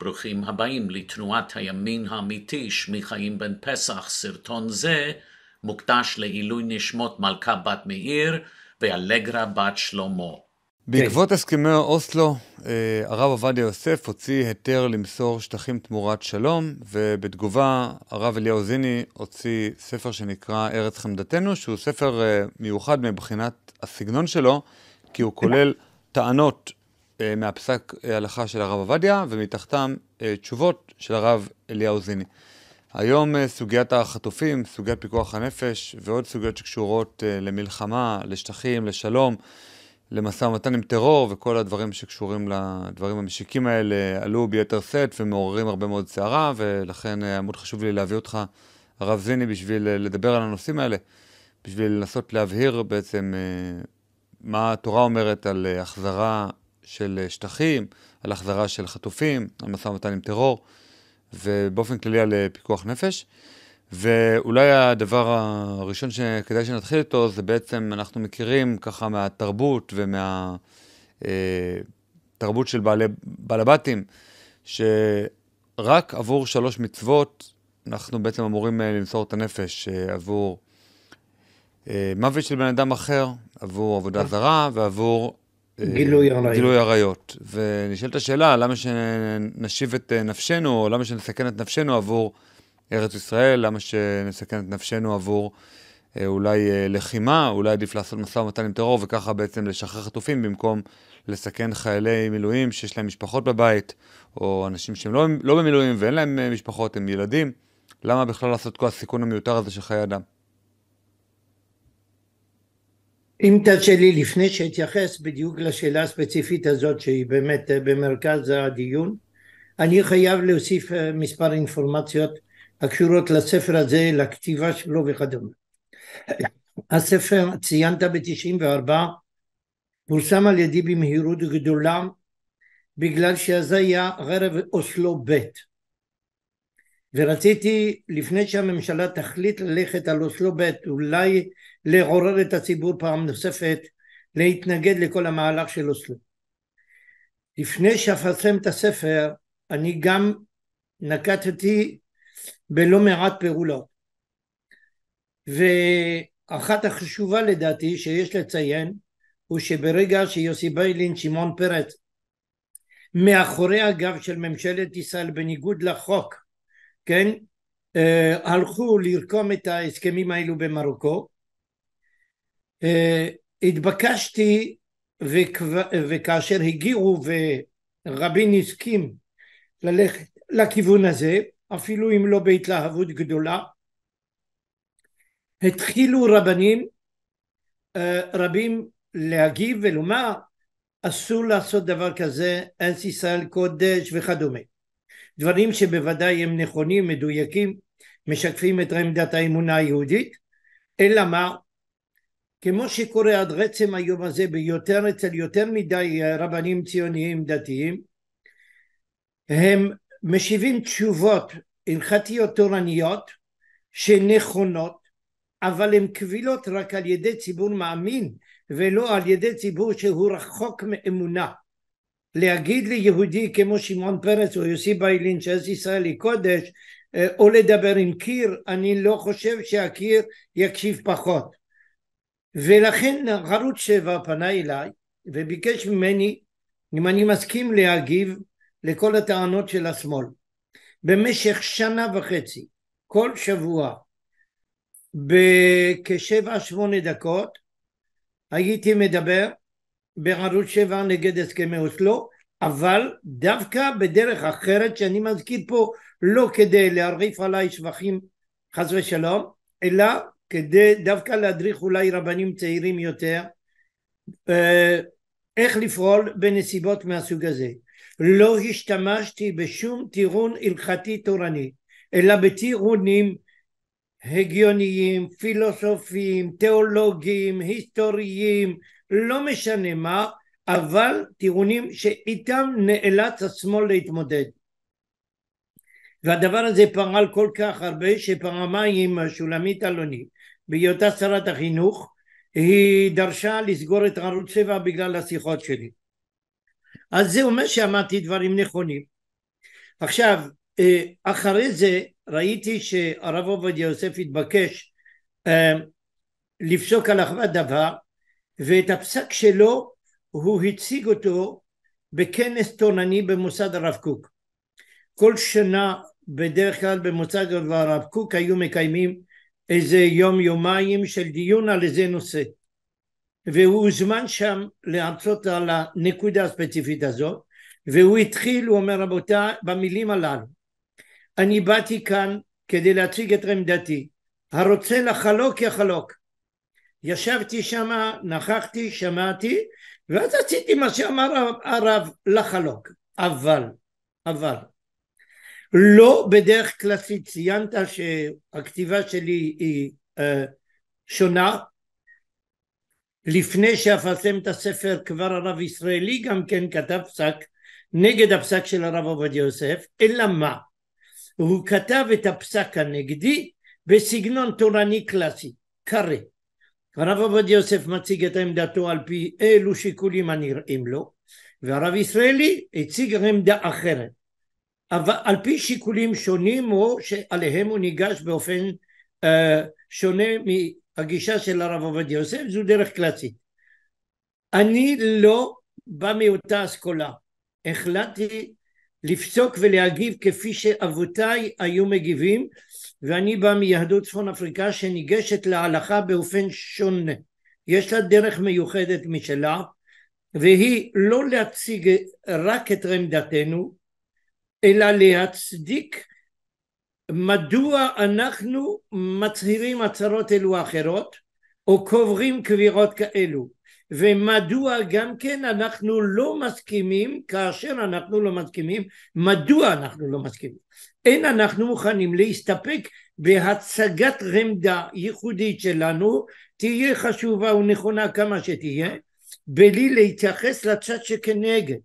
ברוכים הבאים לתנועת הימין האמיתי, שמי חיים בן פסח. סרטון זה מוקדש לעילוי נשמות מלכה בת מאיר ואלגרה בת שלמה. בעקבות הסכמי אוסלו, הרב עובדיה יוסף הוציא היתר למסור שטחים תמורת שלום, ובתגובה הרב אליהו זיני הוציא ספר שנקרא ארץ חמדתנו, שהוא ספר מיוחד מבחינת הסגנון שלו, כי הוא כולל טענות מהפסק הלכה של הרב עובדיה, ומתחתם תשובות של הרב אליהו זיני. היום סוגיית החטופים, סוגיית פיקוח הנפש, ועוד סוגיות שקשורות למלחמה, לשטחים, לשלום, למשא ומתן עם טרור, וכל הדברים שקשורים לדברים המשיקים האלה עלו ביתר שאת ומעוררים הרבה מאוד שערה, ולכן מאוד חשוב לי להביא אותך, הרב זיני, בשביל לדבר על הנושאים האלה, בשביל לנסות להבהיר בעצם מה התורה אומרת על החזרה של שטחים, על החזרה של חטופים, על משא ומתן עם טרור, ובאופן כללי על פיקוח נפש. ואולי הדבר הראשון שכדאי שנתחיל איתו, זה בעצם אנחנו מכירים ככה מהתרבות ומהתרבות של בעלי בתים, שרק עבור 3 מצוות אנחנו בעצם אמורים למסור את הנפש, עבור מוות של בן אדם אחר, עבור עבודה זרה ועבור גילוי עריות. ונשאלת השאלה, למה שנשיב את נפשנו, או למה שנסכן את נפשנו עבור ארץ ישראל, למה שנסכן את נפשנו עבור אולי לחימה, אולי עדיף לעשות משא ומתן עם טרור, וככה בעצם לשחרר חטופים במקום לסכן חיילי מילואים שיש להם משפחות בבית, או אנשים שהם לא במילואים ואין להם משפחות, הם ילדים. למה בכלל לעשות כל הסיכון המיותר הזה של חיי אדם? אם תרשה לי, לפני שהתייחס בדיוק לשאלה הספציפית הזאת שהיא באמת במרכז הדיון, אני חייב להוסיף מספר אינפורמציות הקשורות לספר הזה, לכתיבה שלו וכדומה. הספר, ציינת ב-94, פורסם על ידי במהירות גדולה, בגלל שזה היה ערב אוסלו ב', ורציתי לפני שהממשלה תחליט ללכת על אוסלו ב', אולי לעורר את הציבור פעם נוספת להתנגד לכל המהלך של אוסלו. לפני שאפרסם את הספר, אני גם נקטתי בלא מעט פעולות, ואחת החשובה לדעתי שיש לציין הוא שברגע שיוסי ביילין, שמעון פרס, מאחורי הגב של ממשלת ישראל בניגוד לחוק, כן, הלכו לרקום את ההסכמים האלו במרוקו, התבקשתי, וכאשר הגיעו ורבין הסכים ללכת לכיוון הזה, אפילו אם לא בהתלהבות גדולה, התחילו רבים להגיב ולומר, אסור לעשות דבר כזה, ארץ ישראל קודש וכדומה. דברים שבוודאי הם נכונים, מדויקים, משקפים את עמדת האמונה היהודית, אלא מה? כמו שקורה עד עצם היום הזה אצל יותר מדי רבנים ציוניים דתיים, הם משיבים תשובות הלכתיות תורניות שנכונות, אבל הן קבילות רק על ידי ציבור מאמין, ולא על ידי ציבור שהוא רחוק מאמונה. להגיד ליהודי כמו שמעון פרס או יוסי ביילין שארץ ישראל היא קודש, או לדבר עם קיר, אני לא חושב שהקיר יקשיב פחות. ולכן ערוץ 7 פנה אליי וביקש ממני אם אני מסכים להגיב לכל הטענות של השמאל. במשך 1.5 שנה, כל שבוע, בכ7-8 דקות, הייתי מדבר בערוץ 7 נגד הסכמי אוסלו, אבל דווקא בדרך אחרת שאני מזכיר פה, לא כדי להרעיף עליי שבחים חס ושלום, אלא כדי דווקא להדריך אולי רבנים צעירים יותר, איך לפעול בנסיבות מהסוג הזה. לא השתמשתי בשום טיעון הלכתי תורני, אלא בטיעונים הגיוניים, פילוסופיים, תיאולוגיים, היסטוריים, לא משנה מה, אבל טיעונים שאיתם נאלץ השמאל להתמודד. והדבר הזה פעל כל כך הרבה שפעמיים שולמית אלוני, בהיותה שרת החינוך, היא דרשה לסגור את ערוץ 7 בגלל השיחות שלי. אז זה אומר שאמרתי דברים נכונים. עכשיו, אחרי זה ראיתי שהרב עובדיה יוסף התבקש לפסוק הלכה דבר, ואת הפסק שלו הוא הציג אותו בכנס תורני במוסד הרב קוק. כל שנה בדרך כלל במוסד הרב קוק היו מקיימים איזה יום יומיים של דיון על איזה נושא, והוא הוזמן שם להרצות על הנקודה הספציפית הזאת, והוא התחיל, הוא אומר רבותיי, במילים הללו: אני באתי כאן כדי להציג את עמדתי, הרוצה לחלוק יחלוק. ישבתי שם, נכחתי, שמעתי, ואז עשיתי מה שאמר הרב, לחלוק. אבל לא בדרך קלאסית. ציינת שהכתיבה שלי היא שונה. לפני שאפרסם את הספר כבר הרב ישראלי גם כן כתב פסק נגד הפסק של הרב עובדיה יוסף, אלא מה? הוא כתב את הפסק הנגדי בסגנון תורני קלאסי, קרא. הרב עובדיה יוסף מציג את עמדתו על פי אילו שיקולים הנראים לו, והרב ישראלי הציג עמדה אחרת, אבל על פי שיקולים שונים או שעליהם הוא ניגש באופן שונה מהגישה של הרב עובדיה יוסף. זו דרך קלאסית. אני לא בא מאותה אסכולה, החלטתי לפסוק ולהגיב כפי שאבותיי היו מגיבים, ואני בא מיהדות צפון אפריקה שניגשת להלכה באופן שונה. יש לה דרך מיוחדת משלה, והיא לא להציג רק את עמדתנו, אלא להצדיק מדוע אנחנו מצהירים הצהרות אלו אחרות, או קוברים קבירות כאלו, ומדוע גם כן אנחנו לא מסכימים, כאשר אנחנו לא מסכימים, מדוע אנחנו לא מסכימים. אין אנחנו מוכנים להסתפק בהצגת עמדה ייחודית שלנו, תהיה חשובה ונכונה כמה שתהיה, בלי להתייחס לצד שכנגד.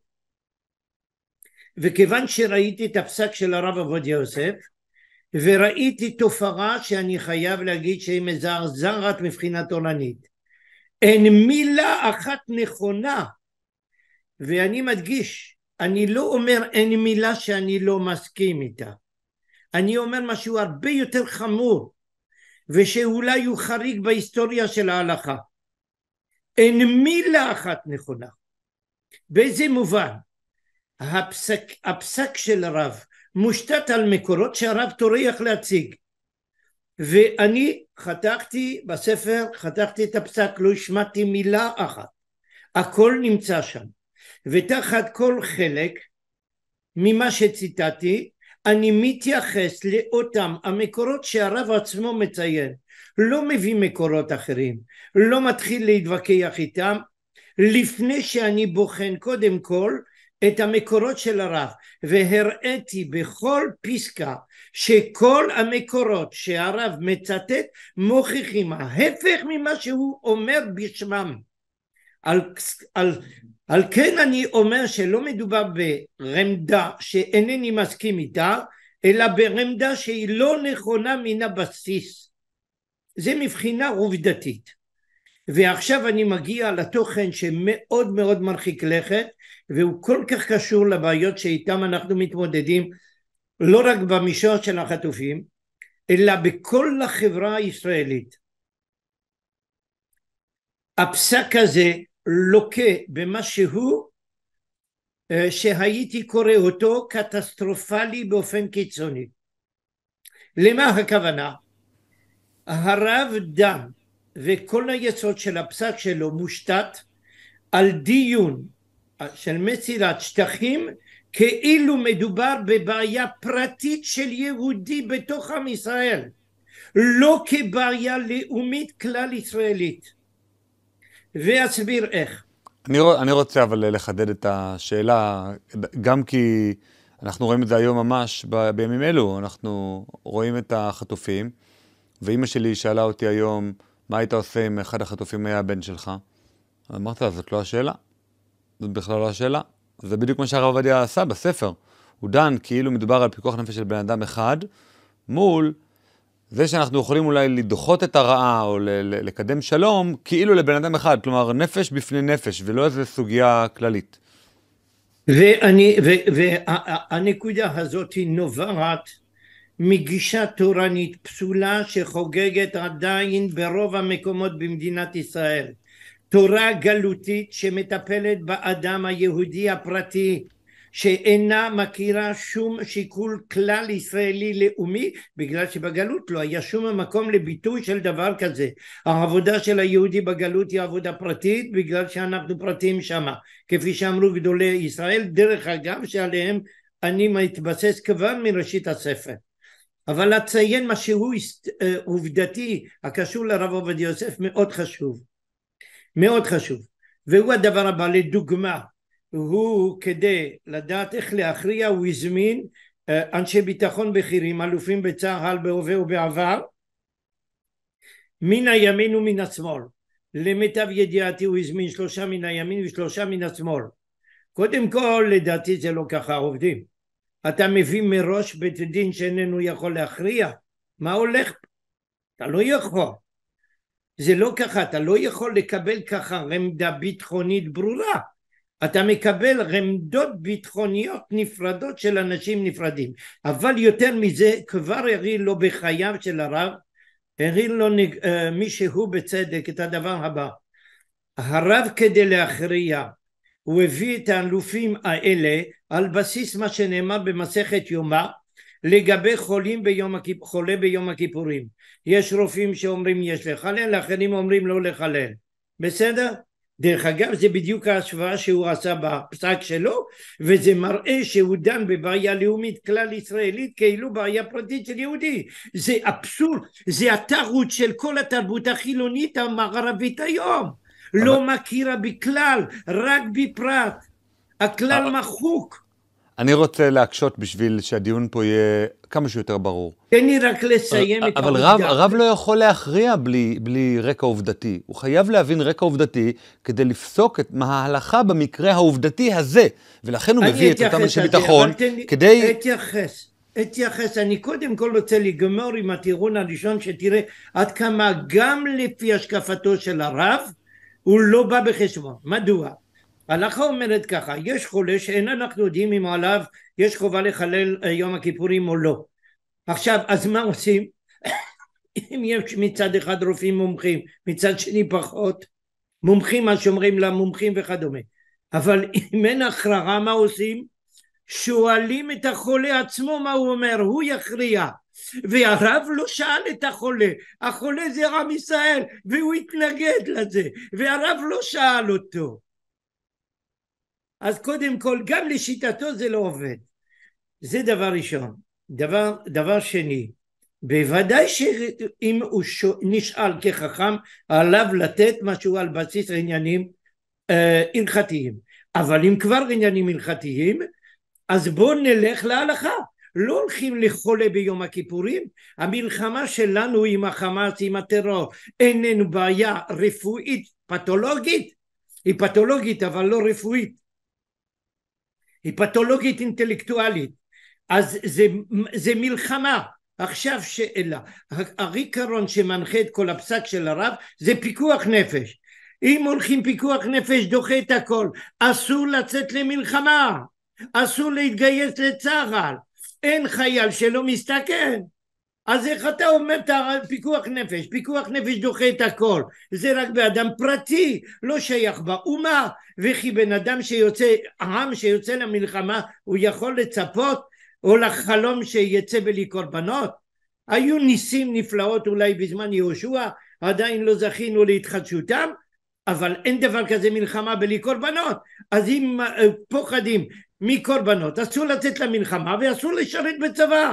וכיוון שראיתי את הפסק של הרב עובדיה יוסף, וראיתי תופעה שאני חייב להגיד שהיא מזעזעת מבחינה תורנית, אין מילה אחת נכונה, ואני מדגיש, אני לא אומר אין מילה שאני לא מסכים איתה, אני אומר משהו הרבה יותר חמור, ושאולי הוא חריג בהיסטוריה של ההלכה. אין מילה אחת נכונה. באיזה מובן? הפסק של הרב מושתת על מקורות שהרב טורח להציג, ואני חתכתי בספר, חתכתי את הפסק, לא השמעתי מילה אחת, הכל נמצא שם, ותחת כל חלק ממה שציטטתי אני מתייחס לאותם המקורות שהרב עצמו מציין, לא מביא מקורות אחרים, לא מתחיל להתווכח איתם, לפני שאני בוחן קודם כל את המקורות של הרב, והראיתי בכל פסקה שכל המקורות שהרב מצטט מוכיחים ההפך ממה שהוא אומר בשמם. על כן אני אומר שלא מדובר ברמדה שאינני מסכים איתה, אלא ברמדה שהיא לא נכונה מן הבסיס. זה מבחינה עובדתית. ועכשיו אני מגיע לתוכן שמאוד מאוד מרחיק לכת, והוא כל כך קשור לבעיות שאיתם אנחנו מתמודדים, לא רק במישור של החטופים, אלא בכל החברה הישראלית. הפסק הזה לוקה במשהו שהייתי קורא אותו קטסטרופלי באופן קיצוני. למה הכוונה? הרב דן וכל היסוד של הפסק שלו מושתת על דיון של מצילת שטחים כאילו מדובר בבעיה פרטית של יהודי בתוך עם ישראל, לא כבעיה לאומית כלל ישראלית. ואסביר איך. אני רוצה אבל לחדד את השאלה, גם כי אנחנו רואים את זה היום ממש בימים אלו, אנחנו רואים את החטופים, ואמא שלי שאלה אותי היום, מה היית עושה אם אחד החטופים היה הבן שלך? אמרתי לה, זאת לא השאלה. זאת בכלל לא השאלה. זה בדיוק מה שהרב עובדיה עשה בספר. הוא דן כאילו מדובר על פיקוח נפש של בן אדם אחד, מול זה שאנחנו יכולים אולי לדחות את הרעה או לקדם שלום, כאילו לבן אדם אחד, כלומר נפש בפני נפש, ולא איזו סוגיה כללית. והנקודה הזאת היא נובעת מגישה תורנית פסולה שחוגגת עדיין ברוב המקומות במדינת ישראל. תורה גלותית שמטפלת באדם היהודי הפרטי, שאינה מכירה שום שיקול כלל ישראלי לאומי, בגלל שבגלות לא היה שום מקום לביטוי של דבר כזה. העבודה של היהודי בגלות היא עבודה פרטית, בגלל שאנחנו פרטיים שמה, כפי שאמרו גדולי ישראל, דרך אגב שעליהם אני מתבסס כבר מראשית הספר. אבל אציין משהו עובדתי הקשור לרב עובדיה יוסף מאוד חשוב, מאוד חשוב, והוא הדבר הבא. לדוגמה, הוא כדי לדעת איך להכריע הוא הזמין אנשי ביטחון בכירים, אלופים בצה"ל בהווה ובעבר, מן הימין ומן השמאל. למיטב ידיעתי הוא הזמין 3 מן הימין ו3 מן השמאל. קודם כל לדעתי זה לא ככה עובדים. אתה מביא מראש בית דין שאיננו יכול להכריע, מה הולך? אתה לא יכול, זה לא ככה, אתה לא יכול לקבל ככה רמדה ביטחונית ברורה, אתה מקבל רמדות ביטחוניות נפרדות של אנשים נפרדים. אבל יותר מזה, כבר הראי לו בחייו של הרב, הראי לו מישהו בצדק את הדבר הבא. הרב כדי להכריע הוא הביא את האלופים האלה על בסיס מה שנאמר במסכת יומא לגבי חולה ביום הכיפורים. יש רופאים שאומרים יש לחלל, אחרים אומרים לא לחלל, בסדר? דרך אגב זה בדיוק ההשוואה שהוא עשה בפסק שלו, וזה מראה שהוא דן בבעיה לאומית כלל ישראלית כאילו בעיה פרטית של יהודי. זה אבסורד, זה התרבות של כל התרבות החילונית המערבית היום, לא מכירה בכלל, רק בפרט, הכלל מחוק. אני רוצה להקשות בשביל שהדיון פה יהיה כמה שיותר ברור. תן לי רק לסיים את העובדה. אבל רב לא יכול להכריע בלי רקע עובדתי. הוא חייב להבין רקע עובדתי כדי לפסוק את מה ההלכה במקרה העובדתי הזה. ולכן הוא מביא את אותם אנשי ביטחון כדי... אתייחס, אני קודם כל רוצה לגמור עם הטיעון הראשון, שתראה עד כמה גם לפי השקפתו של הרב, הוא לא בא בחשבון. מדוע? ההלכה אומרת ככה, יש חולה שאין אנחנו יודעים אם עליו יש חובה לחלל יום הכיפורים או לא. עכשיו, אז מה עושים? אם יש מצד אחד רופאים מומחים, מצד שני פחות מומחים, מה שאומרים למומחים וכדומה. אבל אם אין הכרעה, מה עושים? שואלים את החולה עצמו מה הוא אומר, הוא יכריע. והרב לא שאל את החולה, החולה זה עם ישראל, והוא התנגד לזה, והרב לא שאל אותו. אז קודם כל, גם לשיטתו זה לא עובד. זה דבר ראשון. דבר שני, בוודאי שאם הוא נשאל כחכם, עליו לתת משהו על בסיס עניינים הלכתיים. אבל אם כבר עניינים הלכתיים, אז בואו נלך להלכה. לא הולכים לחולה ביום הכיפורים. המלחמה שלנו עם החמאס, עם הטרור, איננו בעיה רפואית פתולוגית. היא פתולוגית אבל לא רפואית. היא פתולוגית אינטלקטואלית. אז זה מלחמה. עכשיו שאלה, העיקרון שמנחה את כל הפסק של הרב זה פיקוח נפש. אם הולכים פיקוח נפש דוחה את הכל. אסור לצאת למלחמה, אסור להתגייס לצה"ל, אין חייל שלא מסתכן. אז איך אתה אומר פיקוח נפש? פיקוח נפש דוחה את הכל. זה רק באדם פרטי, לא שייך באומה. וכי בן אדם שיוצא, עם שיוצא למלחמה, הוא יכול לצפות או לחלום שיצא בלי קורבנות? היו ניסים נפלאות אולי בזמן יהושע, עדיין לא זכינו להתחדשותם, אבל אין דבר כזה מלחמה בלי קורבנות. אז אם פוחדים מקורבנות, אסור לצאת למלחמה ואסור לשרת בצבא.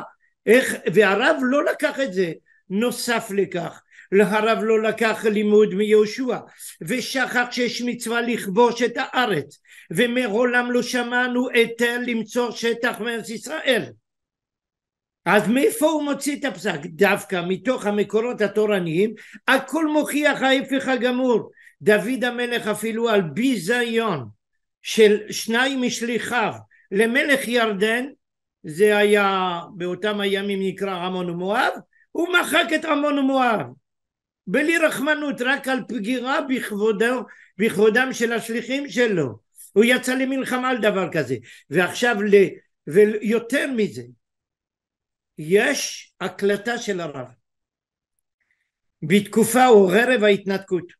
והרב לא לקח את זה. נוסף לכך, הרב לא לקח לימוד מיהושע, ושכח שיש מצווה לכבוש את הארץ, ומעולם לא שמענו היתר למצוא שטח מארץ ישראל. אז מאיפה הוא מוציא את הפסק? דווקא מתוך המקורות התורניים. הכל מוכיח ההפך הגמור. דוד המלך אפילו על ביזיון של 2 משליחיו למלך ירדן, זה היה באותם הימים נקרא עמון ומואב, הוא מחק את עמון ומואב בלי רחמנות, רק על פגירה בכבודם של השליחים שלו. הוא יצא למלחמה על דבר כזה. ועכשיו ויותר מזה, יש הקלטה של הרב בתקופה או ערב ההתנתקות,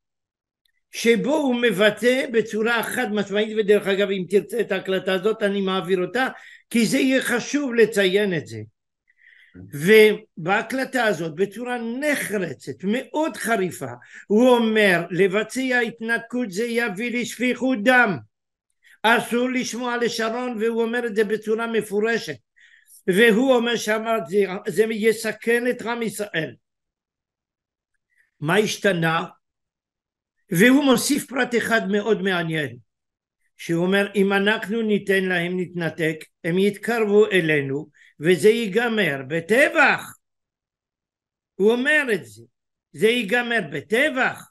שבו הוא מבטא בצורה חד משמעית, ודרך אגב אם תרצה את ההקלטה הזאת אני מעביר אותה, כי זה יהיה חשוב לציין את זה. ובהקלטה הזאת בצורה נחרצת מאוד חריפה הוא אומר, לבצע התנתקות זה יביא לשפיכות דם, אסור לשמוע לשרון, והוא אומר את זה בצורה מפורשת, והוא אומר זה יסכן את עם ישראל. מה השתנה? והוא מוסיף פרט אחד מאוד מעניין, שהוא אומר אם אנחנו ניתן להם להתנתק הם יתקרבו אלינו וזה ייגמר בטבח. הוא אומר את זה, זה ייגמר בטבח.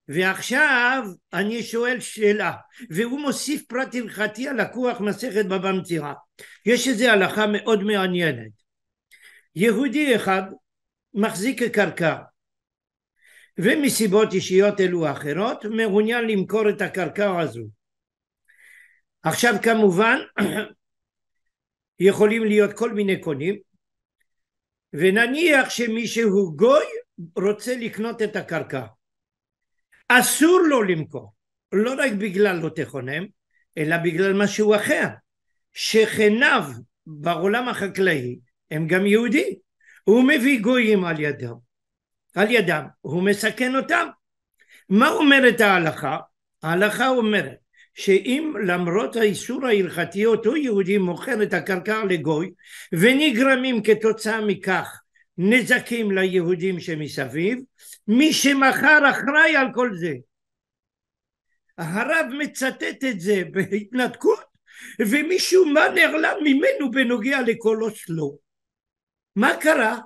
ועכשיו אני שואל שאלה, והוא מוסיף פרט הלכתי הלקוח מסכת בבא מציעא. יש איזו הלכה מאוד מעניינת. יהודי אחד מחזיק קרקע, ומסיבות אישיות אלו אחרות מעוניין למכור את הקרקע הזו. עכשיו כמובן יכולים להיות כל מיני קונים, ונניח שמישהו גוי רוצה לקנות את הקרקע, אסור לו למכור, לא רק בגלל לא תכונם, אלא בגלל משהו אחר. שכניו בעולם החקלאי הם גם יהודי, הוא מביא גויים על ידם, הוא מסכן אותם. מה אומרת ההלכה? ההלכה אומרת שאם למרות האיסור ההלכתי אותו יהודי מוכר את הקרקע לגוי ונגרמים כתוצאה מכך נזקים ליהודים שמסביב, מי שמכר אחראי על כל זה. הרב מצטט את זה בהתנתקות, ומישהו מה נעלם ממנו בנוגע לכל אוסלו. מה קרה?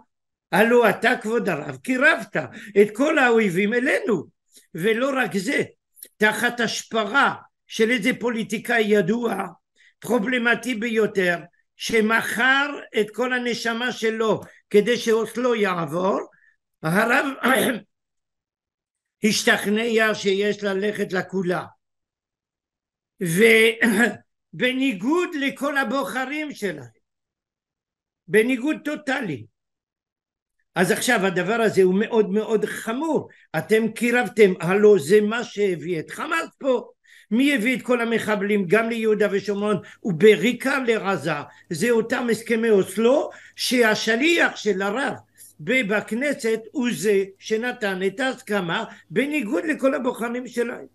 הלא אתה כבוד הרב קירבת את כל האויבים אלינו, ולא רק זה, תחת השפרה של איזה פוליטיקאי ידוע, פרובלמטי ביותר, שמכר את כל הנשמה שלו כדי שאוסלו יעבור, הרב השתכנע שיש ללכת לכולה, ובניגוד לכל הבוחרים שלהם, בניגוד טוטלי. אז עכשיו הדבר הזה הוא מאוד מאוד חמור. אתם קירבתם, הלא זה מה שהביא את חמאס פה. מי הביא את כל המחבלים גם ליהודה ושומרון ובעיקר לעזה? זה אותם הסכמי אוסלו, שהשליח של הרב בכנסת הוא זה שנתן את ההסכמה בניגוד לכל הבוחרים שלהם.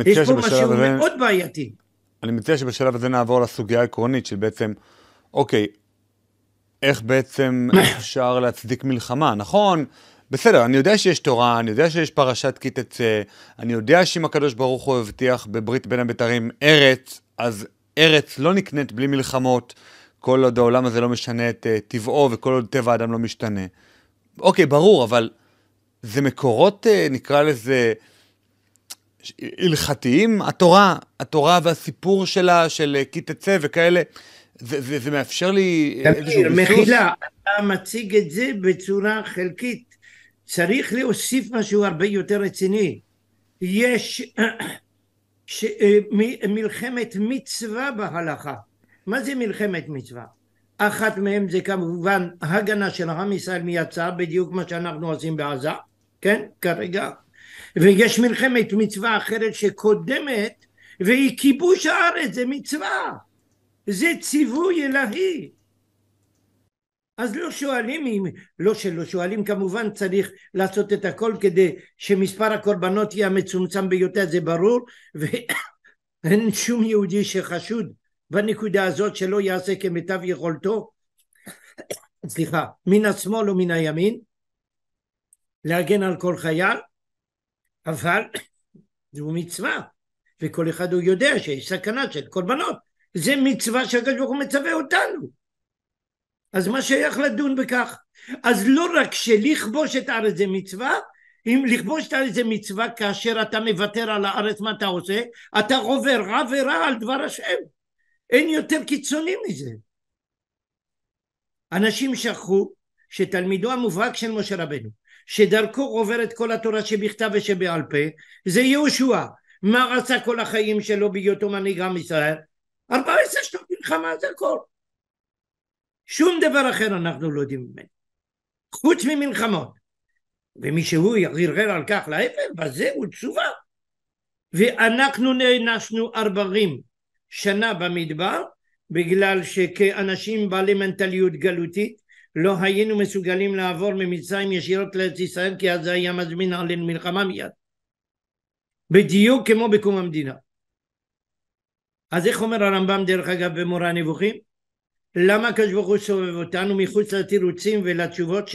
יש פה משהו מאוד בעייתי. אני מציע שבשלב הזה נעבור לסוגיה העקרונית של בעצם, אוקיי, איך בעצם אפשר להצדיק מלחמה? נכון, בסדר, אני יודע שיש תורה, אני יודע שיש פרשת כי תצא, אני יודע שאם הקדוש ברוך הוא הבטיח בברית בין הבתרים ארץ, אז ארץ לא נקנית בלי מלחמות, כל עוד העולם הזה לא משנה את טבעו וכל עוד טבע האדם לא משתנה. אוקיי, ברור, אבל זה מקורות, נקרא לזה, הלכתיים, התורה והסיפור שלה, של כי תצא וכאלה, זה מאפשר לי איזשהו ביסוס? מחילה, אתה מציג את זה בצורה חלקית, צריך להוסיף משהו הרבה יותר רציני. יש מלחמת מצווה בהלכה. מה זה מלחמת מצווה? אחת מהם זה כמובן הגנה של עם ישראל מיצר, בדיוק מה שאנחנו עושים בעזה, כן, כרגע. ויש מלחמת מצווה אחרת שקודמת, והיא כיבוש הארץ, זה מצווה. זה ציווי אלוהי. אז לא שואלים, לא שלא שואלים, כמובן צריך לעשות את הכל כדי שמספר הקורבנות יהיה המצומצם ביותר, זה ברור, ואין שום יהודי שחשוד בנקודה הזאת שלא יעשה כמיטב יכולתו, סליחה, מן השמאל או מן הימין, להגן על כל חייל, אבל זו מצווה, וכל אחד הוא יודע שיש סכנה של קורבנות, זה מצווה שהקדוש ברוך הוא מצווה אותנו. אז מה שייך לדון בכך? אז לא רק שלכבוש את הארץ זה מצווה, אם לכבוש את הארץ זה מצווה, כאשר אתה מוותר על הארץ, מה אתה עושה? אתה עובר רע ורע על דבר השם. אין יותר קיצוני מזה. אנשים שכחו שתלמידו המובהק של משה רבנו, שדרכו עוברת כל התורה שבכתב ושבעל פה, זה יהושע. מה רצה כל החיים שלו בהיותו מנהיג עם ישראל? 14 שנות מלחמה, זה הכל. שום דבר אחר אנחנו לא יודעים ממנו, חוץ ממלחמות. ומישהו ירער על כך להפך, בזה הוא תשובה. ואנחנו נענשנו 40 שנה במדבר, בגלל שכאנשים בעלי מנטליות גלותית, לא היינו מסוגלים לעבור ממצרים ישירות לארץ ישראל, כי אז היה מזמין עלינו מלחמה מיד. בדיוק כמו בקום המדינה. אז איך אומר הרמב"ם דרך אגב במורה הנבוכים? למה הקדוש ברוך הוא סובב אותנו מחוץ לתירוצים ולתשובות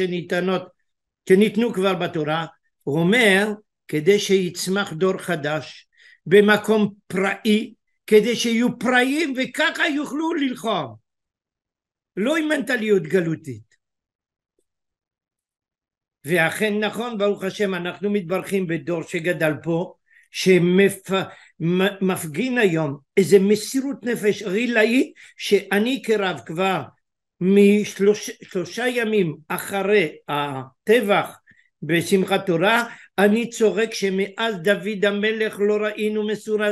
שניתנו כבר בתורה? הוא אומר, כדי שיצמח דור חדש במקום פראי, כדי שיהיו פראיים וככה יוכלו ללחום, לא עם מנטליות גלותית. ואכן נכון, ברוך השם, אנחנו מתברכים בדור שגדל פה, שמפגין היום איזה מסירות נפש רילאית, שאני כרב כבר משלושה ימים אחרי הטבח בשמחת תורה, אני צורק שמאז דוד המלך לא ראינו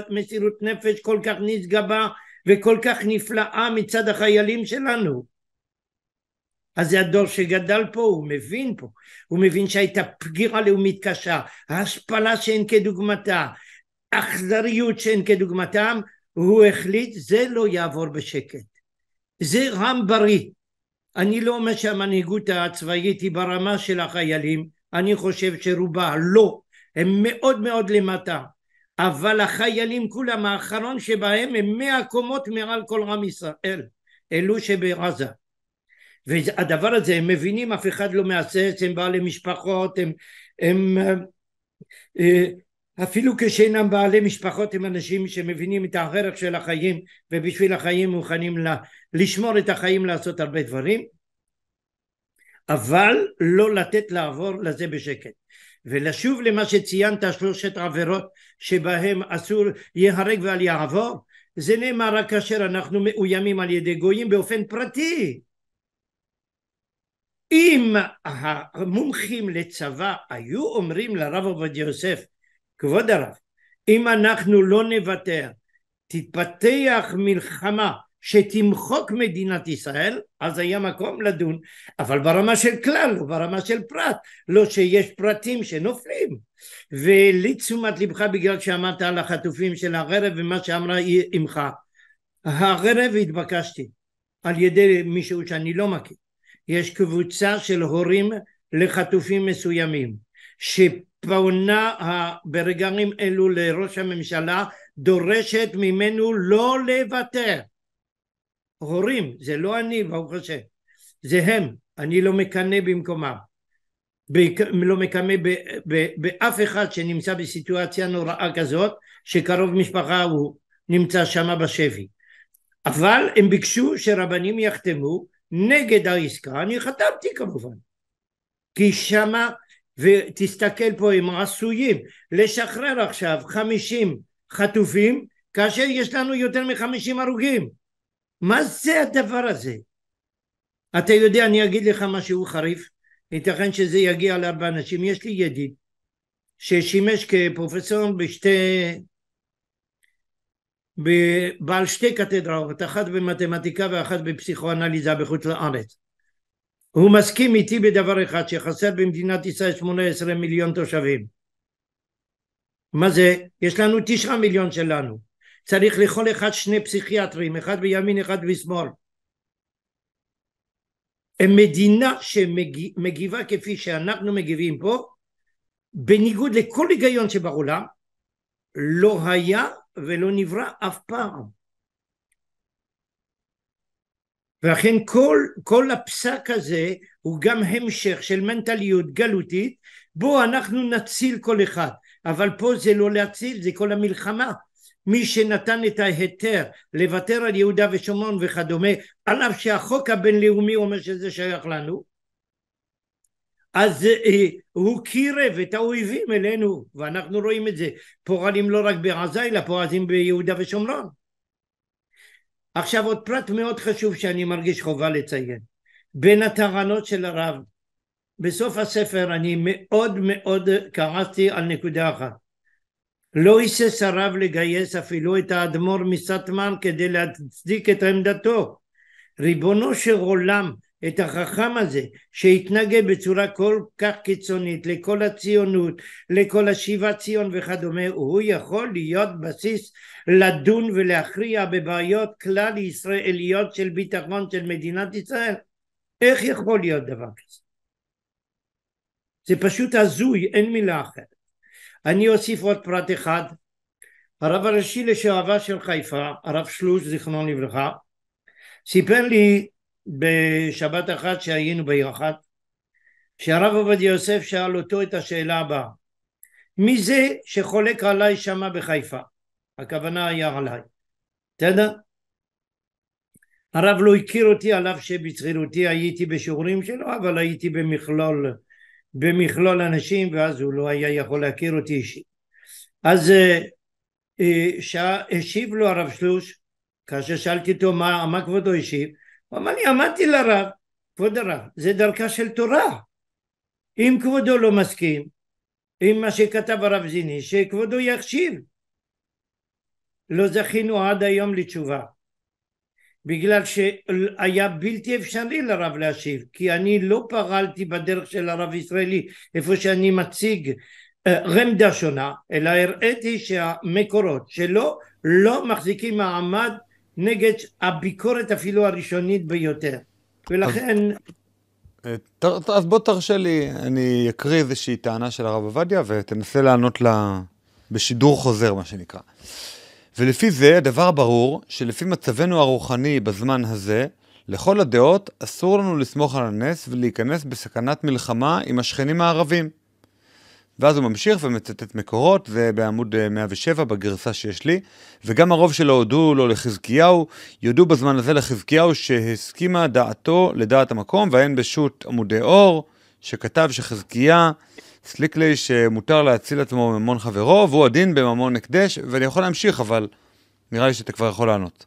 מסירות נפש כל כך נשגבה וכל כך נפלאה מצד החיילים שלנו. אז זה הדור שגדל פה, הוא מבין פה, הוא מבין שהייתה פגיעה לאומית קשה, השפלה שאין כדוגמתה, אכזריות שאין כדוגמתם, הוא החליט זה לא יעבור בשקט, זה רם בריא. אני לא אומר שהמנהיגות הצבאית היא ברמה של החיילים, אני חושב שרובה לא, הם מאוד מאוד למטה, אבל החיילים כולם האחרון שבהם הם 100 קומות מעל כל עם ישראל, אלו שבעזה. והדבר הזה הם מבינים, אף אחד לא מהסס, הם בעלי משפחות, הם אפילו כשאינם בעלי משפחות הם אנשים שמבינים את הערך של החיים, ובשביל החיים מוכנים לשמור את החיים, לעשות הרבה דברים, אבל לא לתת לעבור לזה בשקט. ולשוב למה שציינת, 3 עבירות שבהם אסור יהרג ואל יעבור, זה נאמר רק כאשר אנחנו מאוימים על ידי גויים באופן פרטי. אם המומחים לצבא היו אומרים לרב עובדיה יוסף, כבוד הרב, אם אנחנו לא נוותר, תתפתח מלחמה שתמחוק מדינת ישראל, אז היה מקום לדון, אבל ברמה של כלל, לא ברמה של פרט, לא שיש פרטים שנופלים. ולתשומת לבך, בגלל שאמרת על החטופים של הערב ומה שאמרה אמך, הערב התבקשתי על ידי מישהו שאני לא מכיר, יש קבוצה של הורים לחטופים מסוימים שפונה ברגעים אלו לראש הממשלה, דורשת ממנו לא לוותר. הורים, זה לא אני, ברוך השם, זה הם, אני לא מקנא במקומם, לא מקנא באף אחד שנמצא בסיטואציה נוראה כזאת, שקרוב משפחה הוא נמצא שמה בשבי, אבל הם ביקשו שרבנים יחתמו נגד העסקה. אני חתמתי כמובן, כי שמה, ותסתכל פה, הם עשויים לשחרר עכשיו 50 חטופים, כאשר יש לנו יותר מ50 הרוגים. מה זה הדבר הזה? אתה יודע, אני אגיד לך משהו חריף, ייתכן שזה יגיע להרבה אנשים. יש לי ידיד ששימש כפרופסור בעל 2 קתדרות, אחת במתמטיקה ואחת בפסיכואנליזה בחוץ לארץ. הוא מסכים איתי בדבר אחד, שחסר במדינת ישראל 18 מיליון תושבים. מה זה? יש לנו 9 מיליון שלנו, צריך לכל אחד 2 פסיכיאטרים, אחד בימין אחד בשמאל. מדינה שמגיבה כפי שאנחנו מגיבים פה, בניגוד לכל היגיון שבעולם, לא היה ולא נברא אף פעם. ולכן כל הפסק הזה הוא גם המשך של מנטליות גלותית, בו אנחנו נציל כל אחד, אבל פה זה לא להציל, זה כל המלחמה. מי שנתן את ההיתר לוותר על יהודה ושומרון וכדומה, על אף שהחוק הבינלאומי אומר שזה שייך לנו, אז הוא קירב את האויבים אלינו, ואנחנו רואים את זה, פועלים לא רק בעזה אלא פועלים ביהודה ושומרון. עכשיו עוד פרט מאוד חשוב שאני מרגיש חובה לציין, בין הטענות של הרב בסוף הספר, אני מאוד מאוד קראתי על נקודה אחת, לא היסס הרב לגייס אפילו את האדמו"ר מסטמר כדי להצדיק את עמדתו. ריבונו של עולם, את החכם הזה שהתנגד בצורה כל כך קיצונית לכל הציונות, לכל השיבת ציון וכדומה, הוא יכול להיות בסיס לדון ולהכריע בבעיות כלל ישראליות של ביטחון של מדינת ישראל? איך יכול להיות דבר כזה? זה פשוט הזוי, אין מילה אחרת. אני אוסיף עוד פרט אחד. הרב הראשי לשעבר של חיפה, הרב שלוש זיכרונו לברכה, סיפר לי בשבת אחת שהיינו בעיר אחת, שהרב עובדיה יוסף שאל אותו את השאלה הבאה: מי זה שחולק עליי שמה בחיפה? הכוונה היה עליי. בסדר? הרב לא הכיר אותי, על אף שבצעירותי הייתי בשיעורים שלו, אבל הייתי במכלול אנשים, ואז הוא לא היה יכול להכיר אותי אישית. אז השיב לו הרב שלוש, כאשר שאלתי אותו מה כבודו השיב, הוא אמר לי: אמרתי לרב, כבוד הרב, זה דרכה של תורה. אם כבודו לא מסכים עם מה שכתב הרב זיני, שכבודו יחשיב. לא זכינו עד היום לתשובה, בגלל שהיה בלתי אפשרי לרב להשיב, כי אני לא פעלתי בדרך של הרב ישראלי, איפה שאני מציג רמדה שונה, אלא הראיתי שהמקורות שלו לא מחזיקים מעמד נגד הביקורת אפילו הראשונית ביותר. ולכן... אז בוא תרשה לי, אני אקריא איזושהי טענה של הרב עובדיה, ותנסה לענות לה בשידור חוזר, מה שנקרא. ולפי זה, הדבר ברור שלפי מצבנו הרוחני בזמן הזה, לכל הדעות אסור לנו לסמוך על הנס ולהיכנס בסכנת מלחמה עם השכנים הערבים. ואז הוא ממשיך ומצטט מקורות, זה בעמוד 107 בגרסה שיש לי, וגם הרוב שלו הודו לו לחזקיהו, יודו בזמן הזה לחזקיהו שהסכימה דעתו לדעת המקום, והן בשו"ת עמודי אור, שכתב שחזקיה סליק לי שמותר להציל עצמו ממון חברו, והוא הדין בממון הקדש, ואני יכול להמשיך, אבל נראה לי שאתה כבר יכול לענות.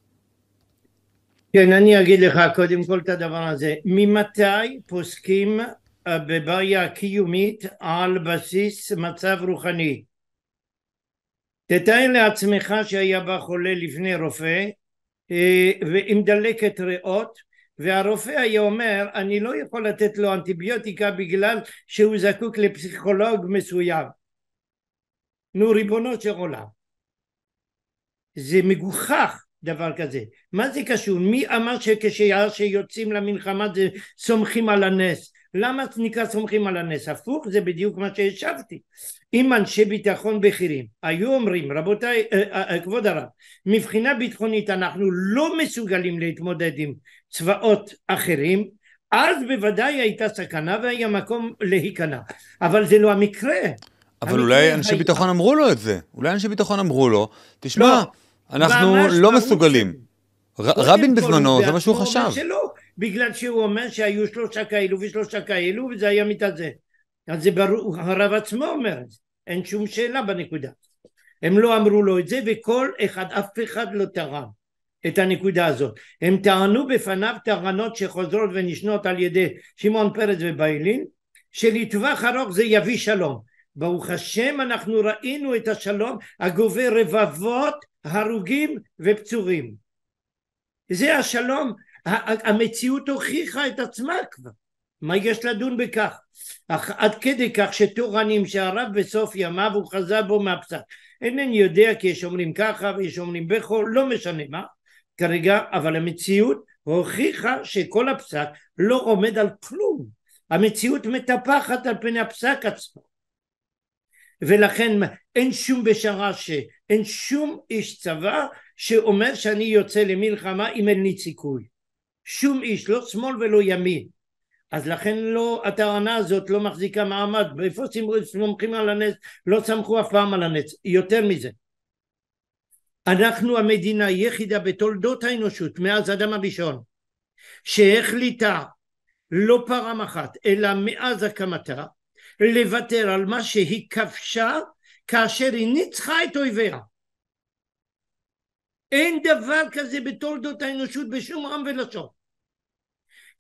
כן, אני אגיד לך קודם כל את הדבר הזה. ממתי פוסקים בבעיה קיומית על בסיס מצב רוחני? תתאר לעצמך שהיה בא חולה לפני רופא ועם דלקת ריאות, והרופא היה אומר: אני לא יכול לתת לו אנטיביוטיקה בגלל שהוא זקוק לפסיכולוג מסוים. נו, ריבונו של עולם, זה מגוחך דבר כזה. מה זה קשור? מי אמר שיוצאים למלחמה זה סומכים על הנס? למה נקרא סומכים על הנס? הפוך, זה בדיוק מה שהשבתי. אם אנשי ביטחון בכירים היו אומרים: רבותיי, כבוד הרב, מבחינה ביטחונית אנחנו לא מסוגלים להתמודד עם צבאות אחרים, אז בוודאי הייתה סכנה והיה מקום להיכנע. אבל זה לא המקרה. אבל אולי אנשי ביטחון אמרו לו את זה. אולי אנשי ביטחון אמרו לו: תשמע, אנחנו לא מסוגלים. רבין בזמנו, זה מה שהוא חשב. בגלל שהוא אומר שהיו 3 כאלו ו3 כאלו, וזה היה מתזה. אז זה ברור, הרב עצמו אומר את זה. אין שום שאלה בנקודה. הם לא אמרו לו את זה, וכל אחד, אף אחד לא טען את הנקודה הזאת. הם טענו בפניו טענות שחוזרות ונשנות על ידי שמעון פרס וביילין, שלטווח ארוך זה יביא שלום. ברוך השם, אנחנו ראינו את השלום הגובה רבבות הרוגים ופצועים. זה השלום. המציאות הוכיחה את עצמה כבר. מה יש לדון בכך? עד כדי כך שטוענים שהרב בסוף ימיו הוא חזר בו מהפסק. אינני יודע, כי יש אומרים ככה ויש אומרים בכל, לא משנה מה כרגע, אבל המציאות הוכיחה שכל הפסק לא עומד על כלום. המציאות מטפחת על פני הפסק עצמו. ולכן אין שום בשערה שאין שום איש צבא שאומר שאני יוצא למלחמה אם אין לי סיכוי. שום איש, לא שמאל ולא ימין. אז לכן לא, הטענה הזאת לא מחזיקה מעמד. באיפה סומכים על הנס? לא סמכו אף פעם על הנס. יותר מזה, אנחנו המדינה היחידה בתולדות האנושות מאז אדם הראשון שהחליטה לא פעם אחת אלא מאז הקמתה לוותר על מה שהיא כבשה כאשר היא ניצחה את אויביה. אין דבר כזה בתולדות האנושות בשום עם ולשון.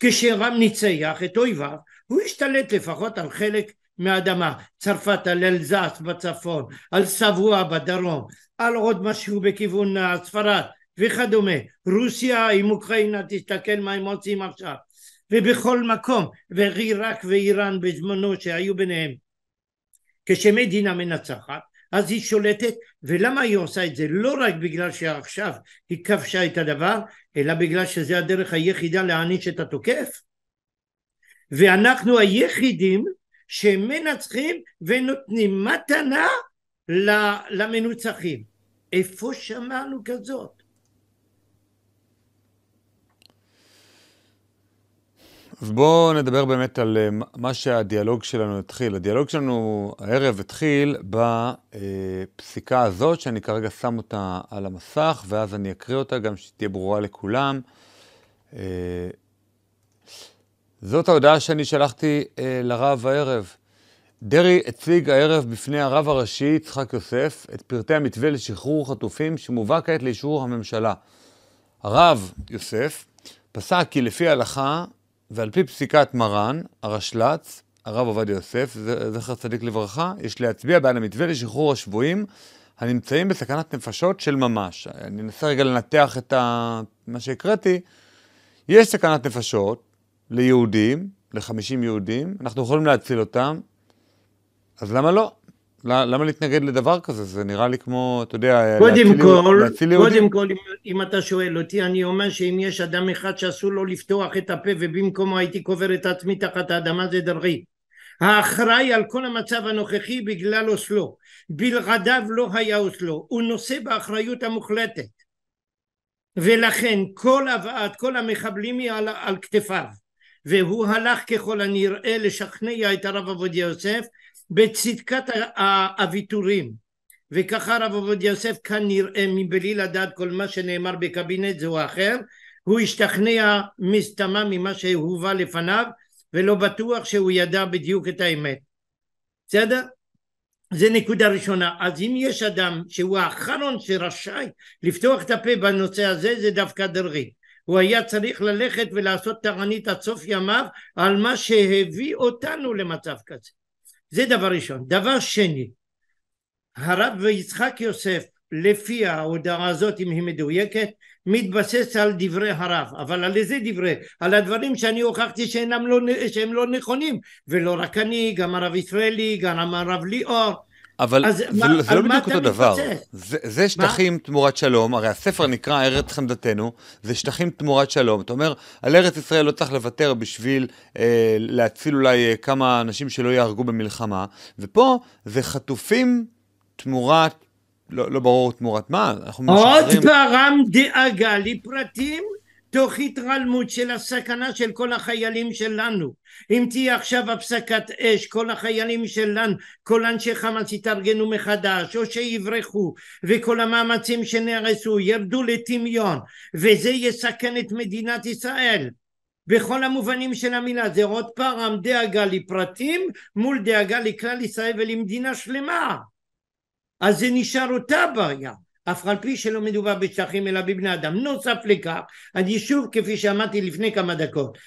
כשרם ניצח את אויביו, הוא השתלט לפחות על חלק מהאדמה, צרפת על אלזס בצפון, על סבוע בדרום, על עוד משהו בכיוון ספרד וכדומה, רוסיה עם אוקראינה, תסתכל מה הם עושים עכשיו, ובכל מקום, ועיראק ואיראן בזמנו שהיו ביניהם, כשמדינה מנצחת אז היא שולטת. ולמה היא עושה את זה? לא רק בגלל שעכשיו היא כבשה את הדבר, אלא בגלל שזה הדרך היחידה להעניש את התוקף, ואנחנו היחידים שמנצחים ונותנים מתנה למנוצחים. איפה שמענו כזאת? אז בואו נדבר באמת על מה שהדיאלוג שלנו התחיל. הדיאלוג שלנו הערב התחיל בפסיקה הזאת, שאני כרגע שם אותה על המסך, ואז אני אקריא אותה גם שתהיה ברורה לכולם. זאת ההודעה שאני שלחתי לרב הערב. דרעי הציג הערב בפני הרב הראשי יצחק יוסף את פרטי המתווה לשחרור חטופים שמובא כעת לאישור הממשלה. הרב יוסף פסק כי לפי ההלכה ועל פי פסיקת מרן, הרשל"צ, הרב עובדיה יוסף, זכר צדיק לברכה, יש להצביע בעד המתווה לשחרור השבויים הנמצאים בסכנת נפשות של ממש. אני אנסה רגע לנתח את מה שהקראתי. יש סכנת נפשות ליהודים, ל50 יהודים, אנחנו יכולים להציל אותם, אז למה לא? למה להתנגד לדבר כזה? זה נראה לי כמו, אתה יודע, להציל יהודים. קודם כל, אם אתה שואל אותי, אני אומר שאם יש אדם אחד שאסור לו לפתוח את הפה, ובמקומו הייתי קובר את עצמי תחת האדמה, זה דרעי. האחראי על כל המצב הנוכחי בגלל אוסלו. בלעדיו לא היה אוסלו. הוא נושא באחריות המוחלטת. ולכן כל המחבלים היא על כתפיו. והוא הלך ככל הנראה לשכנע את הרב עובדיה יוסף בצדקת הוויתורים, וככה הרב עובדיה יוסף כנראה מבלי לדעת כל מה שנאמר בקבינט זה או אחר, הוא השתכנע מסתמה ממה שהובא לפניו, ולא בטוח שהוא ידע בדיוק את האמת. בסדר? זה נקודה ראשונה. אז אם יש אדם שהוא האחרון שרשאי לפתוח את הפה בנושא הזה, זה דווקא דרעי. הוא היה צריך ללכת ולעשות תענית עד סוף ימיו על מה שהביא אותנו למצב כזה. זה דבר ראשון. דבר שני, הרב יצחק יוסף, לפי ההודעה הזאת, אם היא מדויקת, מתבסס על דברי הרב. אבל על איזה דברי? על הדברים שאני הוכחתי שהם לא נכונים. ולא רק אני, גם הרב ישראלי, גם הרב ליאור. אבל זה לא בדיוק אותו דבר. זה שטחים תמורת שלום, הרי הספר נקרא ארץ חמדתנו, זה שטחים תמורת שלום. אתה אומר, על ארץ ישראל לא צריך לוותר בשביל להציל אולי כמה אנשים שלא יהרגו במלחמה, ופה זה חטופים תמורת, לא ברור תמורת מה. עוד פעם דאגה לפרטים, תוך התרלמות של הסכנה של כל החיילים שלנו. אם תהיה עכשיו הפסקת אש, כל החיילים שלנו, כל אנשי חמאס יתארגנו מחדש, או שיברחו, וכל המאמצים שנעשו ירדו לטמיון, וזה יסכן את מדינת ישראל. בכל המובנים של המילה, זה עוד פעם דאגה לפרטים, מול דאגה לכלל ישראל ולמדינה שלמה. אז זה נשאר אותה בעיה. אף על פי שלא מדובר בשטחים אלא בבני אדם. נוסף לכך, אני שוב כפי שאמרתי לפני כמה דקות,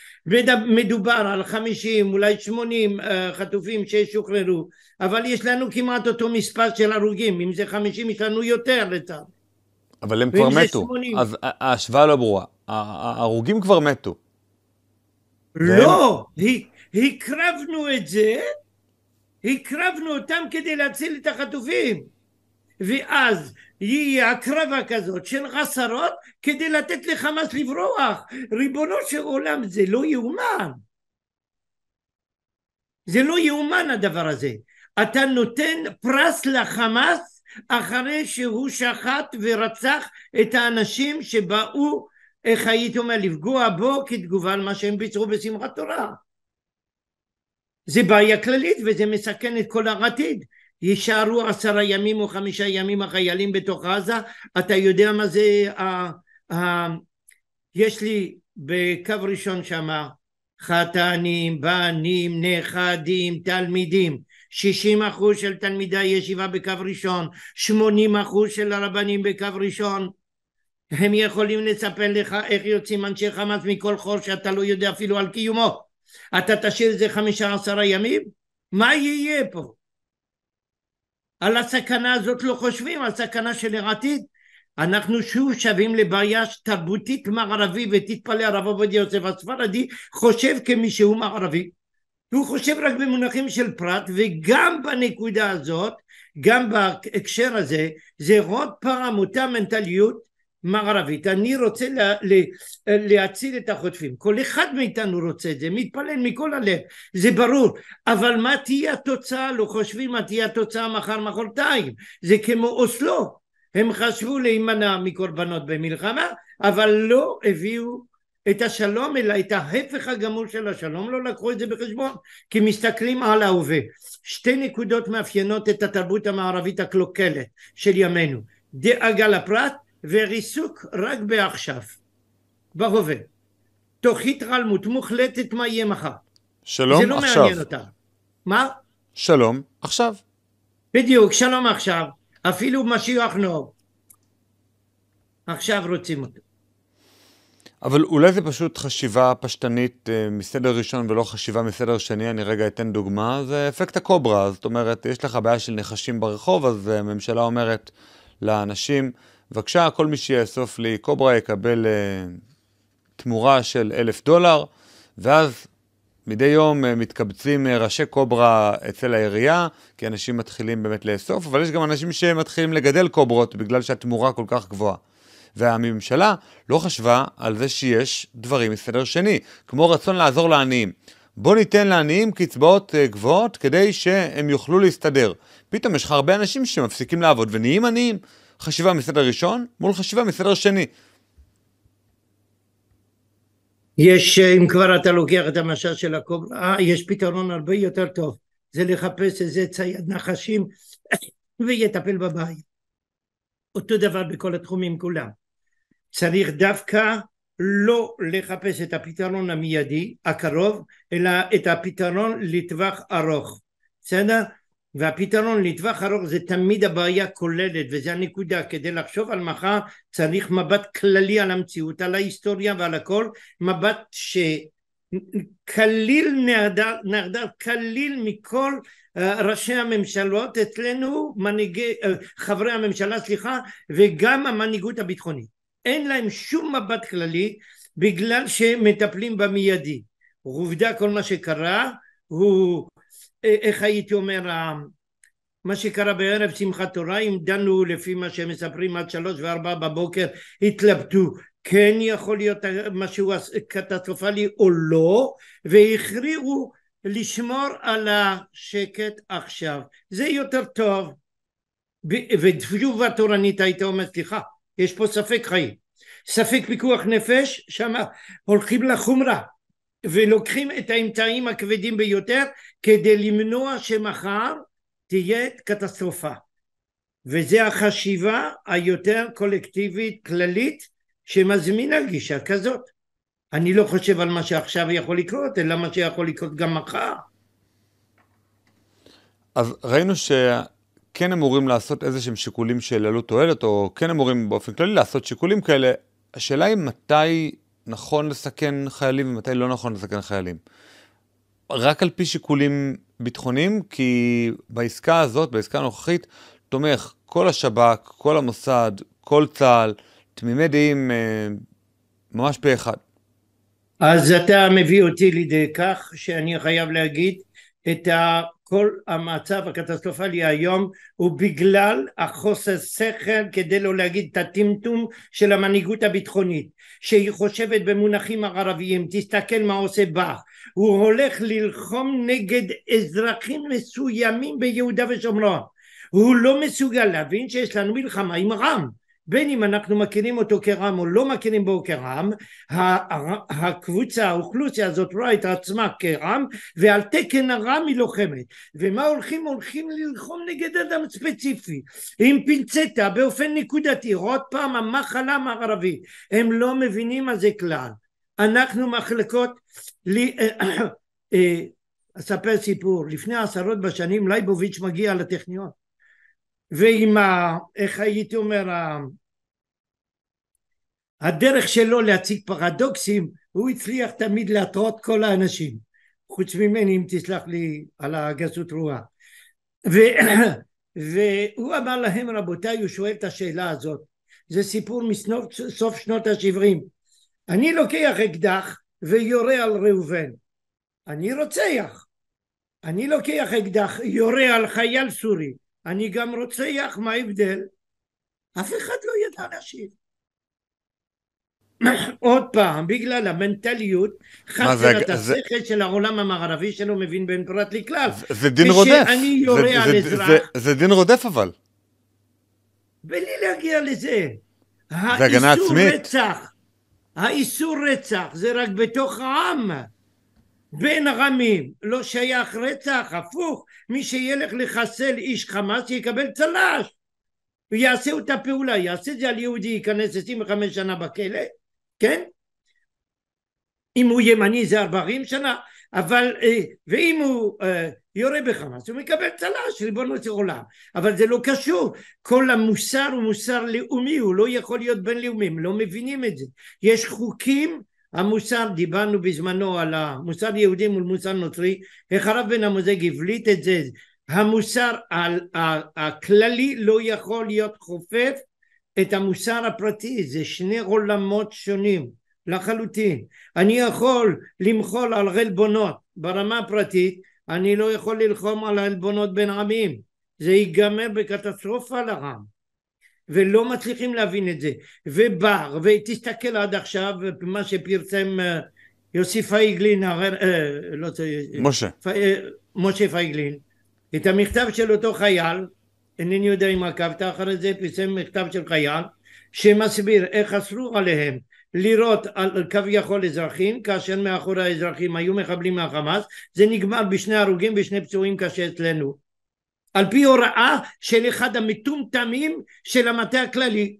מדובר על 50 אולי 80 חטופים ששוחררו, אבל יש לנו כמעט אותו מספר של הרוגים. אם זה 50 יש לנו יותר לצד. אבל הם כבר מתו, אז ההשוואה לא ברורה. ההרוגים כבר מתו. לא, הקרבנו את זה, הקרבנו אותם כדי להציל את החטופים. ואז יהיה הקרבה כזאת של עשרות כדי לתת לחמאס לברוח. ריבונו של עולם, זה לא יאומן. זה לא יאומן הדבר הזה. אתה נותן פרס לחמאס אחרי שהוא שחט ורצח את האנשים שבאו, איך הייתי אומר, לפגוע בו כתגובה על מה שהם ביצעו בשמחת תורה. זה בעיה כללית וזה מסכן את כל העתיד. יישארו 10 ימים או 5 ימים החיילים בתוך עזה. אתה יודע מה זה, יש לי בקו ראשון שמה חתנים, בנים, נכדים, תלמידים. 60% של תלמידי ישיבה בקו ראשון, 80% של הרבנים בקו ראשון. הם יכולים לספר לך איך יוצאים אנשי חמאס מכל חור שאתה לא יודע אפילו על קיומו. אתה תשאיר את זה 15 ימים? מה יהיה פה? על הסכנה הזאת לא חושבים, על סכנה של העתיד. אנחנו שוב שווים לבעיה תרבותית מערבית, ותתפלא הרב עובדיה יוסף הספרדי חושב כמישהו מערבי, הוא חושב רק במונחים של פרט, וגם בנקודה הזאת, גם בהקשר הזה, זה עוד פעם אותה מנטליות מערבית. אני רוצה להציל את החוטפים, כל אחד מאיתנו רוצה את זה, מתפלל מכל הלב, זה ברור, אבל מה תהיה התוצאה? לא חושבים מה תהיה התוצאה מחר מחרתיים. זה כמו אוסלו, הם חשבו להימנע מקורבנות במלחמה, אבל לא הביאו את השלום, אלא את ההפך הגמור של השלום, לא לקחו את זה בחשבון, כי מסתכלים על ההווה. שתי נקודות מאפיינות את התרבות המערבית הקלוקלת של ימינו, דאגה לפרט וריסוק רק בעכשיו, בהווה, תוך התעלמות מוחלטת מה יהיה מחר. שלום זה לא עכשיו. מעניין אותה. מה? שלום עכשיו. בדיוק, שלום עכשיו, אפילו משיח נור, עכשיו רוצים אותו. אבל אולי זה פשוט חשיבה פשטנית מסדר ראשון ולא חשיבה מסדר שני. אני רגע אתן דוגמה, זה אפקט הקוברה. זאת אומרת, יש לך בעיה של נחשים ברחוב, אז הממשלה אומרת לאנשים, בבקשה, כל מי שיאסוף לי קוברה יקבל תמורה של $1,000, ואז מדי יום מתקבצים ראשי קוברה אצל העירייה, כי אנשים מתחילים באמת לאסוף, אבל יש גם אנשים שמתחילים לגדל קוברות בגלל שהתמורה כל כך גבוהה. והממשלה לא חשבה על זה שיש דברים מסדר שני, כמו רצון לעזור לעניים. בוא ניתן לעניים קצבאות גבוהות כדי שהם יוכלו להסתדר. פתאום יש לך הרבה אנשים שמפסיקים לעבוד ונהיים עניים. חשיבה מסדר ראשון מול חשיבה מסדר שני. יש, אם כבר אתה לוקח את המשל של הקוברה, יש פתרון הרבה יותר טוב, זה לחפש איזה צייד נחשים ויטפל בבעיה. אותו דבר בכל התחומים כולם. צריך דווקא לא לחפש את הפתרון המיידי, הקרוב, אלא את הפתרון לטווח ארוך. בסדר? והפתרון לטווח ארוך זה תמיד הבעיה כוללת, וזה הנקודה. כדי לחשוב על מחר צריך מבט כללי על המציאות, על ההיסטוריה ועל הכל, מבט שכליל נרדר כליל מכל ראשי הממשלות אצלנו, חברי הממשלה, וגם המנהיגות הביטחונית. אין להם שום מבט כללי, בגלל שמטפלים במיידי. עובדה, כל מה שקרה הוא, איך הייתי אומר, מה שקרה בערב שמחת תורה, אם דנו לפי מה שהם מספרים עד 3 ו4 בבוקר, התלבטו, כן יכול להיות משהו קטסטרופלי או לא, והכריעו לשמור על השקט עכשיו. זה יותר טוב. ותשובה תורנית הייתה אומרת, סליחה, יש פה ספק חיים, ספק פיקוח נפש, שמה הולכים לחומרה, ולוקחים את האמצעים הכבדים ביותר, כדי למנוע שמחר תהיה קטסטרופה. וזה החשיבה היותר קולקטיבית כללית, שמזמינה גישה כזאת. אני לא חושב על מה שעכשיו יכול לקרות, אלא מה שיכול לקרות גם מחר. אז ראינו כן אמורים לעשות איזה שהם שיקולים של עלות תועלת, או כן אמורים באופן כללי לעשות שיקולים כאלה. השאלה היא מתי נכון לסכן חיילים ומתי לא נכון לסכן חיילים. רק על פי שיקולים ביטחוניים, כי בעסקה הזאת, בעסקה הנוכחית, תומך כל השב"כ, כל המוסד, כל צה"ל, תמימי דעים ממש פה אחד. אז אתה מביא אותי לידי כך שאני חייב להגיד את כל המצב הקטסטרופלי היום הוא בגלל החוסר שכל, כדי לא להגיד את הטמטום של המנהיגות הביטחונית, שהיא חושבת במונחים ערביים. תסתכל מה עושה בה, הוא הולך ללחום נגד אזרחים מסוימים ביהודה ושומרון. הוא לא מסוגל להבין שיש לנו מלחמה עם רם, בין אם אנחנו מכירים אותו כרם או לא מכירים בו כרם. הקבוצה, האוכלוסיה הזאת רואה את עצמה כרם, ועל תקן הרם היא לוחמת. ומה הולכים? הולכים ללחום נגד אדם ספציפי, עם פינצטה, באופן נקודתי. עוד פעם, המחלה המערבית. הם לא מבינים מה זה כלל. אנחנו מחלקות, אספר סיפור, לפני 10 בשנים לייבוביץ' מגיע לטכניון. ועם איך הייתי אומר, הדרך שלו להציג פרדוקסים, הוא הצליח תמיד להטרות כל האנשים. חוץ ממני, אם תסלח לי על הגסות רוח. והוא אמר להם, רבותיי, הוא שואל את השאלה הזאת, זה סיפור מסוף שנות ה-70, אני לוקח אקדח ויורה על ראובן, אני רוצח, אני לוקח אקדח, יורה על חייל סורי, אני גם רוצח, מה ההבדל? אף אחד לא ידע להשיב. עוד פעם, בגלל המנטליות, חסר את השכל של העולם המערבי שלא מבין בין פרט לכלל. זה דין רודף. ושאני יורה על אזרח. זה דין רודף אבל. בלי להגיע לזה. זה הגנה עצמית. האיסור רצח זה רק בתוך העם. בין הרמים לא שייך רצח, הפוך, מי שילך לחסל איש חמאס יקבל צל"ש. הוא יעשה אותה פעולה, יעשה את זה על יהודי, ייכנס 25 שנה בכלא, כן? אם הוא ימני זה 40 שנה, אבל, ואם הוא יורה בחמאס, הוא מקבל צל"ש, ריבונו של עולם. אבל זה לא קשור, כל המוסר הוא מוסר לאומי, הוא לא יכול להיות בינלאומי, הם לא מבינים את זה. יש חוקים, המוסר, דיברנו בזמנו על המוסר יהודי מול מוסר נוצרי, איך הרב בן עמוזג הבליט את זה, המוסר הכללי לא יכול להיות חופף את המוסר הפרטי, זה שני עולמות שונים לחלוטין. אני יכול למחול על עלבונות ברמה הפרטית, אני לא יכול ללחום על עלבונות בין עמים, זה ייגמר בקטסטרופה לעם, ולא מצליחים להבין את זה. ובר, ותסתכל עד עכשיו מה שפרסם יוסי פייגלין, משה פייגלין, את המכתב של אותו חייל, אינני יודע אם עקבת אחרי זה, פרסם מכתב של חייל שמסביר איך אסרו עליהם לירות על כביכול אזרחים, כאשר מאחורי האזרחים היו מחבלים מהחמאס, זה נגמר בשני הרוגים ושני פצועים קשה אצלנו, על פי הוראה של אחד המטומטמים של המטה הכללי,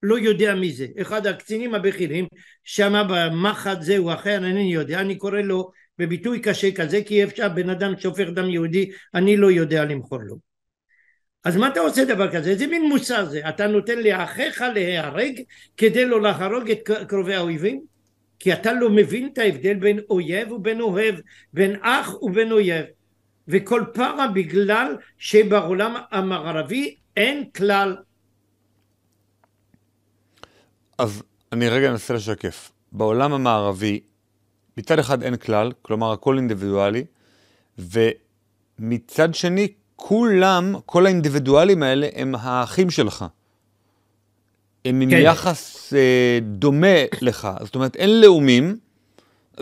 לא יודע מי זה, אחד הקצינים הבכירים, שמה במחד זה או אחר, אינני יודע, אני קורא לו בביטוי קשה כזה, כי אפשר בן אדם שופך דם יהודי, אני לא יודע למחול לו. אז מה אתה עושה דבר כזה? איזה מין מוסר זה? אתה נותן לאחיך להיהרג כדי לא להרוג את קרובי האויבים? כי אתה לא מבין את ההבדל בין אויב ובין אוהב, בין אח ובין אויב. וכל פעם בגלל שבעולם המערבי אין כלל. אז אני רגע אנסה לשקף. בעולם המערבי מצד אחד אין כלל, כלומר הכל אינדיבידואלי, ומצד שני כולם, כל האינדיבידואלים האלה הם האחים שלך. הם עם יחס דומה לך. זאת אומרת, אין לאומים,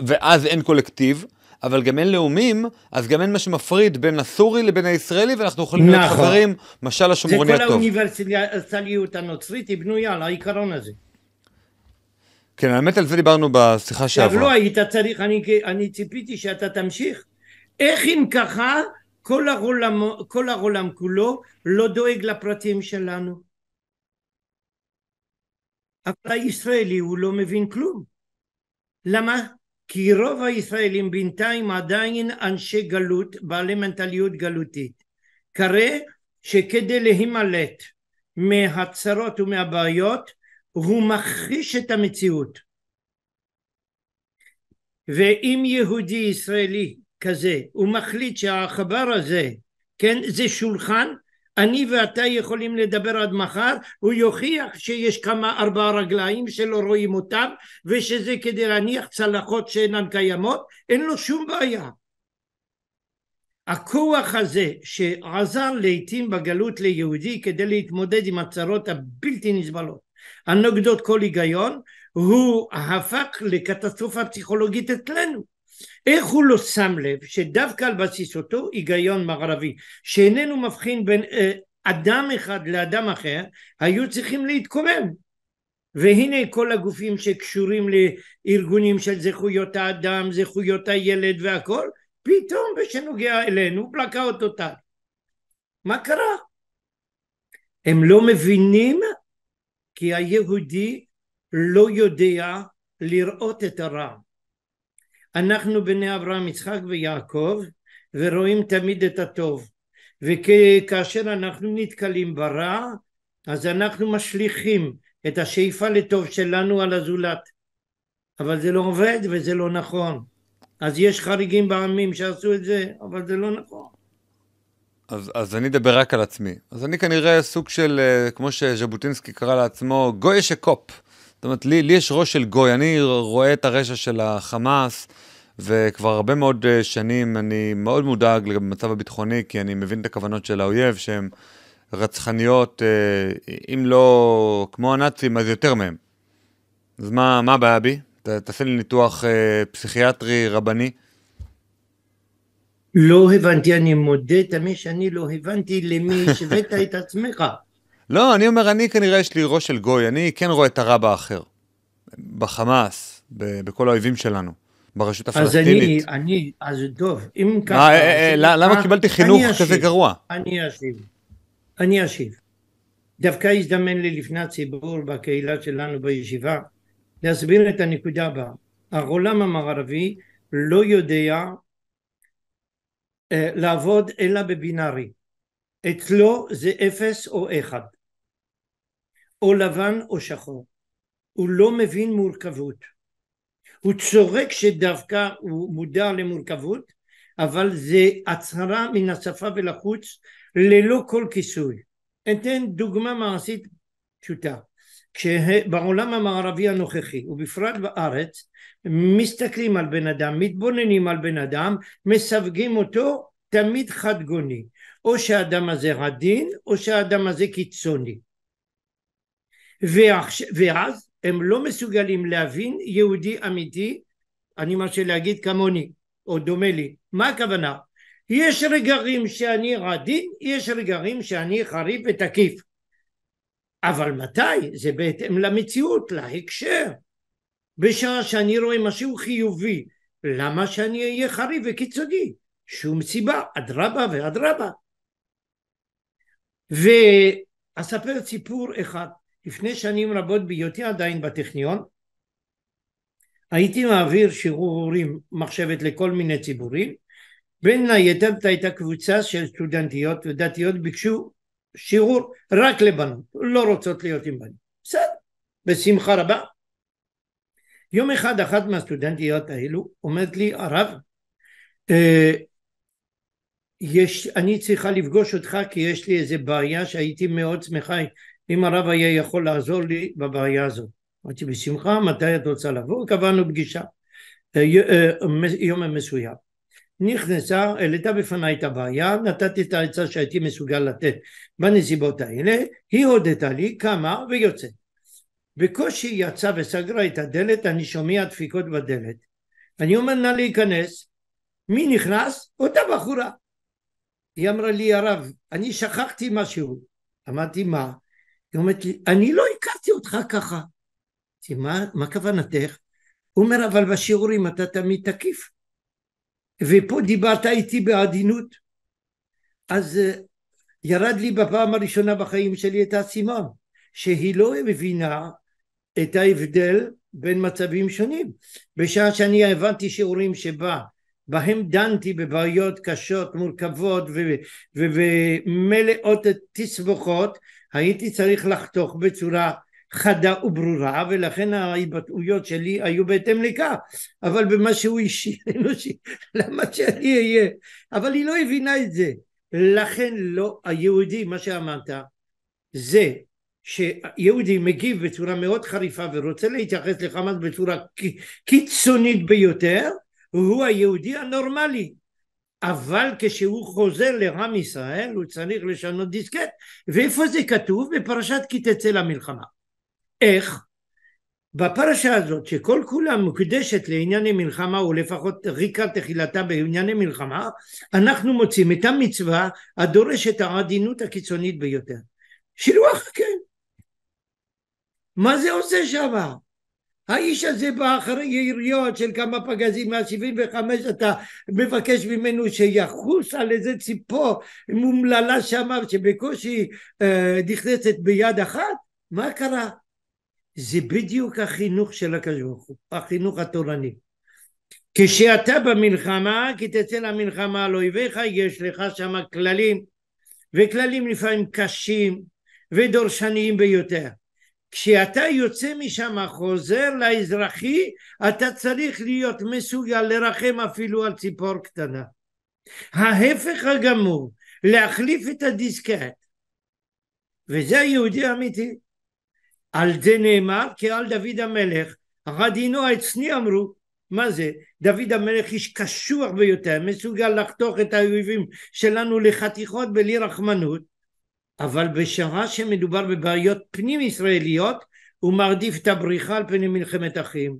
ואז אין קולקטיב, אבל גם אין לאומים, אז גם אין מה שמפריד בין הסורי לבין הישראלי, ואנחנו יכולים להיות חברים, משל השומרוני הטוב. זה כל האוניברסליות הנוצרית היא בנויה על העיקרון הזה. כן, האמת על זה דיברנו בשיחה שעברה. אבל לא היית צריך, אני ציפיתי שאתה תמשיך. איך אם ככה, כל העולם כולו לא דואג לפרטים שלנו. אבל הישראלי הוא לא מבין כלום. למה? כי רוב הישראלים בינתיים עדיין אנשי גלות, בעלי מנטליות גלותית. קרא שכדי להימלט מהצרות ומהבעיות, הוא מכחיש את המציאות. ואם יהודי ישראלי כזה, הוא מחליט שהחבר הזה, כן, זה שולחן, אני ואתה יכולים לדבר עד מחר, הוא יוכיח שיש כמה 4 רגליים שלא רואים אותם, ושזה כדי להניח צלחות שאינן קיימות, אין לו שום בעיה. הכוח הזה שעזר לעתים בגלות ליהודי כדי להתמודד עם הצרות הבלתי נסבלות, הנוגדות כל היגיון, הוא הפך לקטסטרופה פסיכולוגית אצלנו. איך הוא לא שם לב שדווקא על בסיס אותו היגיון מערבי שאיננו מבחין בין אדם אחד לאדם אחר, היו צריכים להתקומם. והנה כל הגופים שקשורים לארגונים של זכויות האדם, זכויות הילד והכל, פתאום בשנוגע אלינו פלקאות אותה. מה קרה? הם לא מבינים כי היהודי לא יודע לראות את הרע. אנחנו בני אברהם, יצחק ויעקב, ורואים תמיד את הטוב. וכאשר אנחנו נתקלים ברע, אז אנחנו משליכים את השאיפה לטוב שלנו על הזולת. אבל זה לא עובד וזה לא נכון. אז יש חריגים בעמים שעשו את זה, אבל זה לא נכון. אז אני אדבר רק על עצמי. אז אני כנראה סוג של, כמו שז'בוטינסקי קרא לעצמו, גוי שקופ. זאת אומרת, לי יש ראש של גוי, אני רואה את הרשע של החמאס, וכבר הרבה מאוד שנים אני מאוד מודאג לגבי המצב הביטחוני, כי אני מבין את הכוונות של האויב, שהן רצחניות, אם לא כמו הנאצים, אז יותר מהם. אז מה הבעיה בי? תעשה לי ניתוח פסיכיאטרי רבני. לא הבנתי, אני מודה תמיד שאני לא הבנתי למי השווית את עצמך. לא, אני אומר, אני כנראה יש לי ראש של גוי, אני כן רואה את הרע באחר. בחמאס, בכל האויבים שלנו, ברשות הפלסטינית. אז טוב, אם ככה... למה קיבלתי חינוך כזה גרוע? אני אשיב. דווקא הזדמן לי לפני הציבור בקהילה שלנו בישיבה, להסביר את הנקודה הבאה. העולם המערבי לא יודע לעבוד אלא בבינארי. אצלו זה 0 או 1, או לבן או שחור. הוא לא מבין מורכבות. הוא צורק שדווקא הוא מודע למורכבות, אבל זה הצהרה מן השפה ולחוץ ללא כל כיסוי. אתן דוגמה מעשית פשוטה. כשבעולם המערבי הנוכחי ובפרט בארץ מסתכלים על בן אדם, מתבוננים על בן אדם, מסווגים אותו תמיד חד גוני, או שהאדם הזה עדין או שהאדם הזה קיצוני, ואז הם לא מסוגלים להבין יהודי אמיתי, אני מרשה להגיד כמוני או דומה לי. מה הכוונה? יש רגעים שאני עדין, יש רגעים שאני חריף ותקיף, אבל מתי? זה בהתאם למציאות, להקשר. בשעה שאני רואה משהו חיובי, למה שאני אהיה חריף וקיצוני? שום סיבה, אדרבה ואדרבה. ואספר סיפור אחד. לפני שנים רבות, בהיותי עדיין בטכניון, הייתי מעביר שיעורים מחשבת לכל מיני ציבורים. בין היתר הייתה קבוצה של סטודנטיות ודתיות ביקשו שיעור רק לבנות, לא רוצות להיות עם בנים. בסדר, בשמחה רבה. יום אחד אחת מהסטודנטיות האלו אומרת לי, הרב, אני צריכה לפגוש אותך כי יש לי איזה בעיה שהייתי מאוד שמחה אם הרב היה יכול לעזור לי בבעיה הזאת. אמרתי, בשמחה, מתי את רוצה לבוא? קבענו פגישה, יום מסוים. נכנסה, העלתה בפני את הבעיה, נתתי את העצה שהייתי מסוגל לתת בנסיבות האלה, היא הודתה לי, קמה ויוצאת. בקושי יצאה וסגרה את הדלת, אני שומע דפיקות בדלת. אני אומר, נא להיכנס. מי נכנס? אותה בחורה. היא אמרה לי, הרב, אני שכחתי משהו. אמרתי, מה? היא אומרת לי, אני לא הכרתי אותך ככה. מה כוונתך? הוא אומר, אבל בשיעורים אתה תמיד תקיף. ופה דיברת איתי בעדינות. אז ירד לי בפעם הראשונה בחיים שלי את האסימון, שהיא לא מבינה את ההבדל בין מצבים שונים. בשעה שאני הבנתי שיעורים בהם דנתי בבעיות קשות, מורכבות ומלאות תסבוכות, הייתי צריך לחתוך בצורה חדה וברורה, ולכן ההתבטאויות שלי היו בהתאם לכך. אבל במשהו אישי, אנושי, למה שאני אהיה? אבל היא לא הבינה את זה. לכן לא, היהודי, מה שאמרת, זה שיהודי מגיב בצורה מאוד חריפה ורוצה להתייחס לחמאס בצורה קיצונית ביותר, הוא היהודי הנורמלי. אבל כשהוא חוזר לעם ישראל הוא צריך לשנות דיסקט. ואיפה זה כתוב? בפרשת כי תצא למלחמה. איך? בפרשה הזאת שכל כולה מוקדשת לענייני מלחמה, או לפחות ריקה תחילתה בענייני מלחמה, אנחנו מוצאים את המצווה הדורשת העדינות הקיצונית ביותר. שילוח, כן. מה זה עושה שם? האיש הזה בא אחרי יריות של כמה פגזים מה-75, אתה מבקש ממנו שיחוס על איזה ציפור מומללה שם שבקושי נכנסת ביד אחת? מה קרה? זה בדיוק החינוך של הקדוש ברוך הוא, החינוך התורני. כשאתה במלחמה, כי תצא למלחמה על אויביך, יש לך שם כללים, וכללים לפעמים קשים ודורשניים ביותר. כשאתה יוצא משם חוזר לאזרחי, אתה צריך להיות מסוגל לרחם אפילו על ציפור קטנה. ההפך הגמור, להחליף את הדיסקט. וזה היהודי האמיתי. על זה נאמר כי על דוד המלך, רדינו העצני אמרו, מה זה? דוד המלך איש קשוח ביותר, מסוגל לחתוך את האויבים שלנו לחתיכות בלי רחמנות, אבל בשעה שמדובר בבעיות פנים ישראליות, הוא מעדיף את הבריחה על פני מלחמת אחים.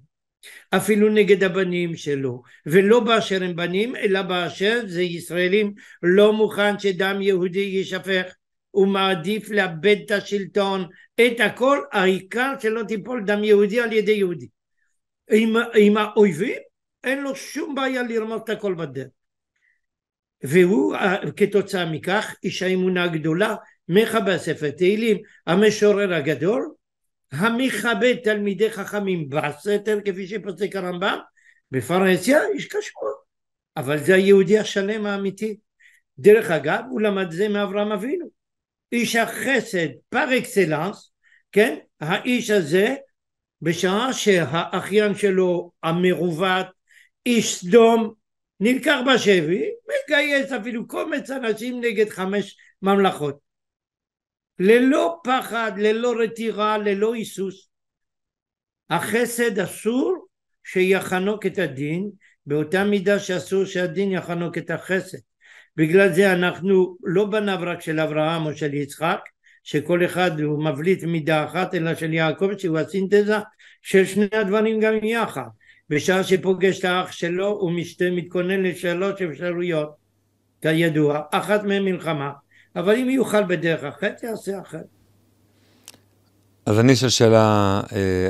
אפילו נגד הבנים שלו, ולא באשר הם בנים, אלא באשר זה ישראלים, לא מוכן שדם יהודי יישפך. הוא מעדיף לאבד את השלטון, את הכל, העיקר שלא תיפול דם יהודי על ידי יהודי. עם האויבים אין לו שום בעיה לרמות את הכל בדרך. והוא כתוצאה מכך איש האמונה הגדולה, מחבר ספר תהילים, המשורר הגדול, המכבד תלמידי חכמים בסתר, כפי שפוסק הרמב"ם, בפרהסיה איש קשור. אבל זה היהודי השלם האמיתי. דרך אגב, הוא למד זה מאברהם אבינו. איש החסד פר אקסלנס, כן? האיש הזה, בשעה שהאחיין שלו המעוות, איש סדום, נלקח בשבי, מגייס אפילו קומץ אנשים נגד 5 ממלכות. ללא פחד, ללא רתירה, ללא היסוס. החסד אסור שיחנוק את הדין, באותה מידה שאסור שהדין יחנוק את החסד. בגלל זה אנחנו לא בניו רק של אברהם או של יצחק, שכל אחד הוא מבליט מידה אחת, אלא של יעקב שהוא הסינתזה של שני הדברים גם יחד. בשעה שפוגש את האח שלו הוא מתכונן לשלוש אפשרויות, כידוע, אחת מהן מלחמה, אבל אם יוכל בדרך אחרת יעשה אחרת. אז אני אשאל שאלה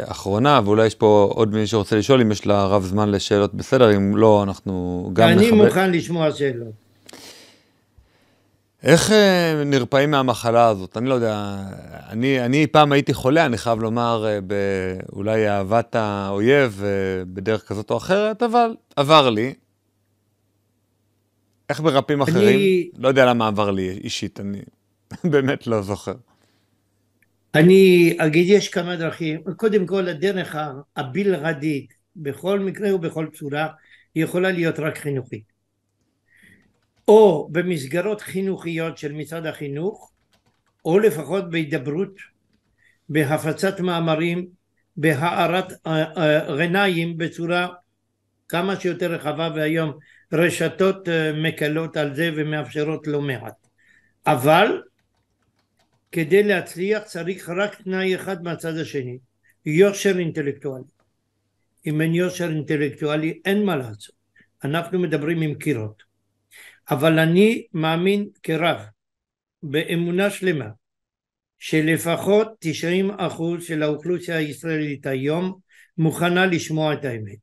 אחרונה, ואולי יש פה עוד מי שרוצה לשאול, אם יש לה רב זמן לשאלות בסדר, אם לא אנחנו גם אני מוכן לשמוע שאלות. איך נרפאים מהמחלה הזאת? אני לא יודע, אני פעם הייתי חולה, אני חייב לומר, אולי אהבת האויב בדרך כזאת או אחרת, אבל עבר לי. איך מרפאים אחרים? לא יודע למה עבר לי אישית, אני באמת לא זוכר. אני אגיד, יש כמה דרכים. קודם כל, הדרך הבלעדית, בכל מקרה ובכל צורה, היא יכולה להיות רק חינוכית. או במסגרות חינוכיות של משרד החינוך, או לפחות בהידברות, בהפצת מאמרים, בהארת עיניים בצורה כמה שיותר רחבה, והיום רשתות מקלות על זה ומאפשרות לא מעט. אבל כדי להצליח צריך רק תנאי אחד מהצד השני, יושר אינטלקטואלי. אם אין יושר אינטלקטואלי אין מה לעשות, אנחנו מדברים עם קירות. אבל אני מאמין כרב באמונה שלמה שלפחות 90% של האוכלוסייה הישראלית היום מוכנה לשמוע את האמת.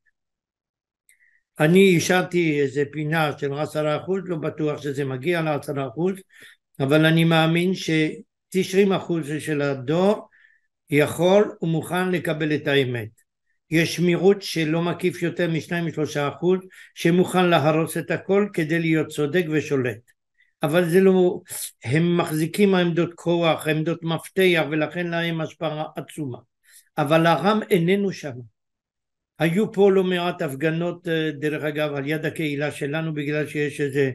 אני השארתי איזה פינה של 10%, לא בטוח שזה מגיע ל10%, אבל אני מאמין ש90% של הדור יכול ומוכן לקבל את האמת. יש מיעוט שלא מקיף יותר מ2-3% שמוכן להרוס את הכל כדי להיות צודק ושולט. אבל זה לא, הם מחזיקים עמדות כוח, עמדות מפתח, ולכן להם השפעה עצומה. אבל הרם איננו שם. היו פה לא מעט הפגנות, דרך אגב, על יד הקהילה שלנו, בגלל שיש איזה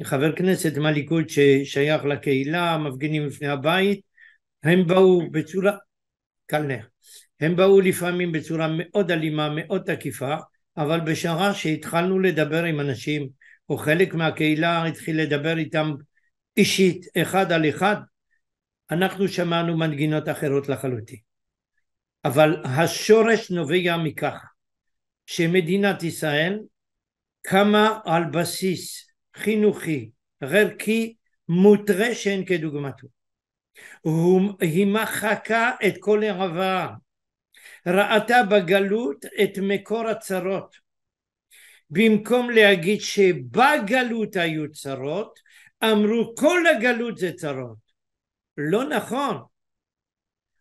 חבר כנסת מהליכוד ששייך לקהילה, מפגינים לפני הבית, הם באו בצורה קלנך. הם באו לפעמים בצורה מאוד אלימה, מאוד תקיפה, אבל בשעה שהתחלנו לדבר עם אנשים, או חלק מהקהילה התחיל לדבר איתם אישית, אחד על אחד, אנחנו שמענו מנגינות אחרות לחלוטין. אבל השורש נובע מכך, שמדינת ישראל קמה על בסיס חינוכי, ערכי, מוטרה שאין כדוגמתו. היא מחקה את כל העבר, ראתה בגלות את מקור הצרות. במקום להגיד שבגלות היו צרות, אמרו כל הגלות זה צרות. לא נכון.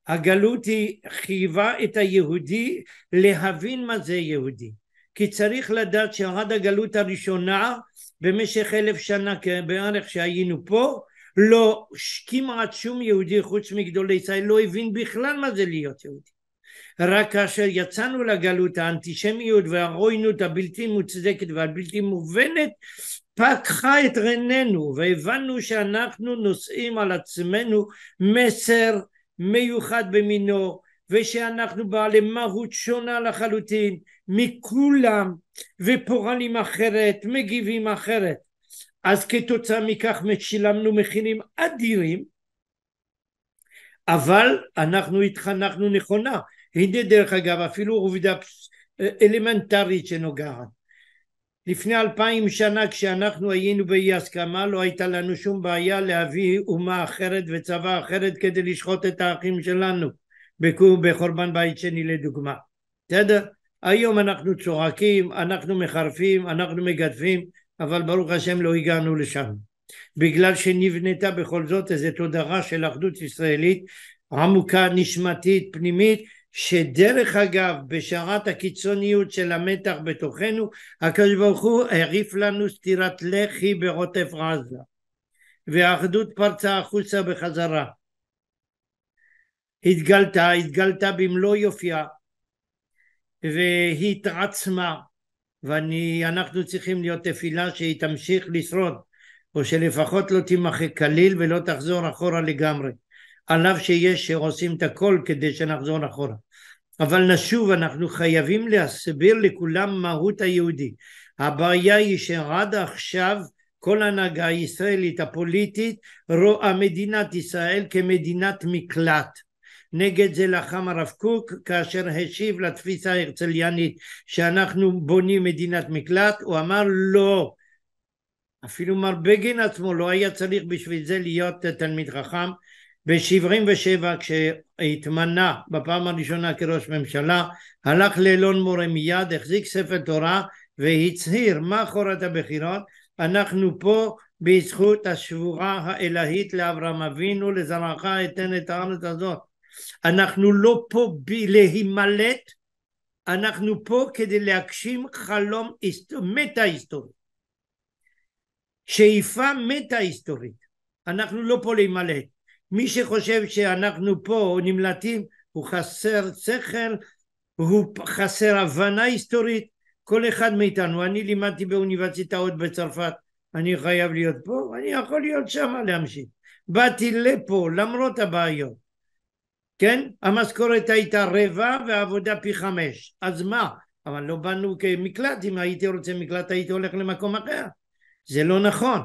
הגלות היא חייבה את היהודי להבין מה זה יהודי. כי צריך לדעת שעד הגלות הראשונה, במשך 1000 שנה בערך שהיינו פה, לא, כמעט שום יהודי חוץ מגדולי ישראל לא הבין בכלל מה זה להיות יהודי. רק כאשר יצאנו לגלות, האנטישמיות והעוינות הבלתי מוצדקת והבלתי מובנת פקחה את עינינו, והבנו שאנחנו נושאים על עצמנו מסר מיוחד במינו, ושאנחנו בעלי מהות שונה לחלוטין מכולם, ופועלים אחרת, מגיבים אחרת. אז כתוצאה מכך שילמנו מחירים אדירים, אבל אנחנו התחנכנו נכונה. הנה דרך אגב אפילו עובדה אלמנטרית שנוגעת. לפני 2000 שנה כשאנחנו היינו באי הסכמה לא הייתה לנו שום בעיה להביא אומה אחרת וצבא אחרת כדי לשחוט את האחים שלנו בחורבן בית שני לדוגמה. בסדר? היום אנחנו צועקים, אנחנו מחרפים, אנחנו מגדפים, אבל ברוך השם לא הגענו לשם. בגלל שנבנתה בכל זאת איזו תודעה של אחדות ישראלית עמוקה, נשמתית, פנימית, שדרך אגב בשעת הקיצוניות של המתח בתוכנו הקדוש ברוך הוא העריף לנו סטירת לחי בעוטף עזה, והאחדות פרצה החוצה בחזרה, התגלתה במלוא יופייה והיא התעצמה, ואנחנו צריכים להיות תפילה שהיא תמשיך לשרוד, או שלפחות לא תימחק כליל ולא תחזור אחורה לגמרי, על אף שיש שעושים את הכל כדי שנחזור אחורה. אבל נשוב, אנחנו חייבים להסביר לכולם מהות היהודי. הבעיה היא שעד עכשיו כל ההנהגה הישראלית הפוליטית רואה מדינת ישראל כמדינת מקלט. נגד זה לחם הרב קוק כאשר השיב לתפיסה ההרצליאנית שאנחנו בונים מדינת מקלט, הוא אמר לא. אפילו מר בגין עצמו לא היה צריך בשביל זה להיות תלמיד חכם. ב-77 כשהתמנה בפעם הראשונה כראש ממשלה הלך לאלון מורה מיד, החזיק ספר תורה והצהיר מאחורת הבחירות, אנחנו פה בזכות השבועה האלהית לאברהם אבינו לזרעך אתן את הארץ הזאת. אנחנו לא פה להימלט, אנחנו פה כדי להגשים חלום מטה היסטורית, שאיפה מטה היסטורית. אנחנו לא פה להימלט. מי שחושב שאנחנו פה נמלטים הוא חסר שכל, הוא חסר הבנה היסטורית. כל אחד מאיתנו, אני לימדתי באוניברסיטאות בצרפת, אני חייב להיות פה, אני יכול להיות שם להמשיך. באתי לפה למרות הבעיות, כן? המשכורת הייתה רבע והעבודה פי 5, אז מה? אבל לא באנו כמקלט, אם הייתי רוצה מקלט הייתי הולך למקום אחר. זה לא נכון.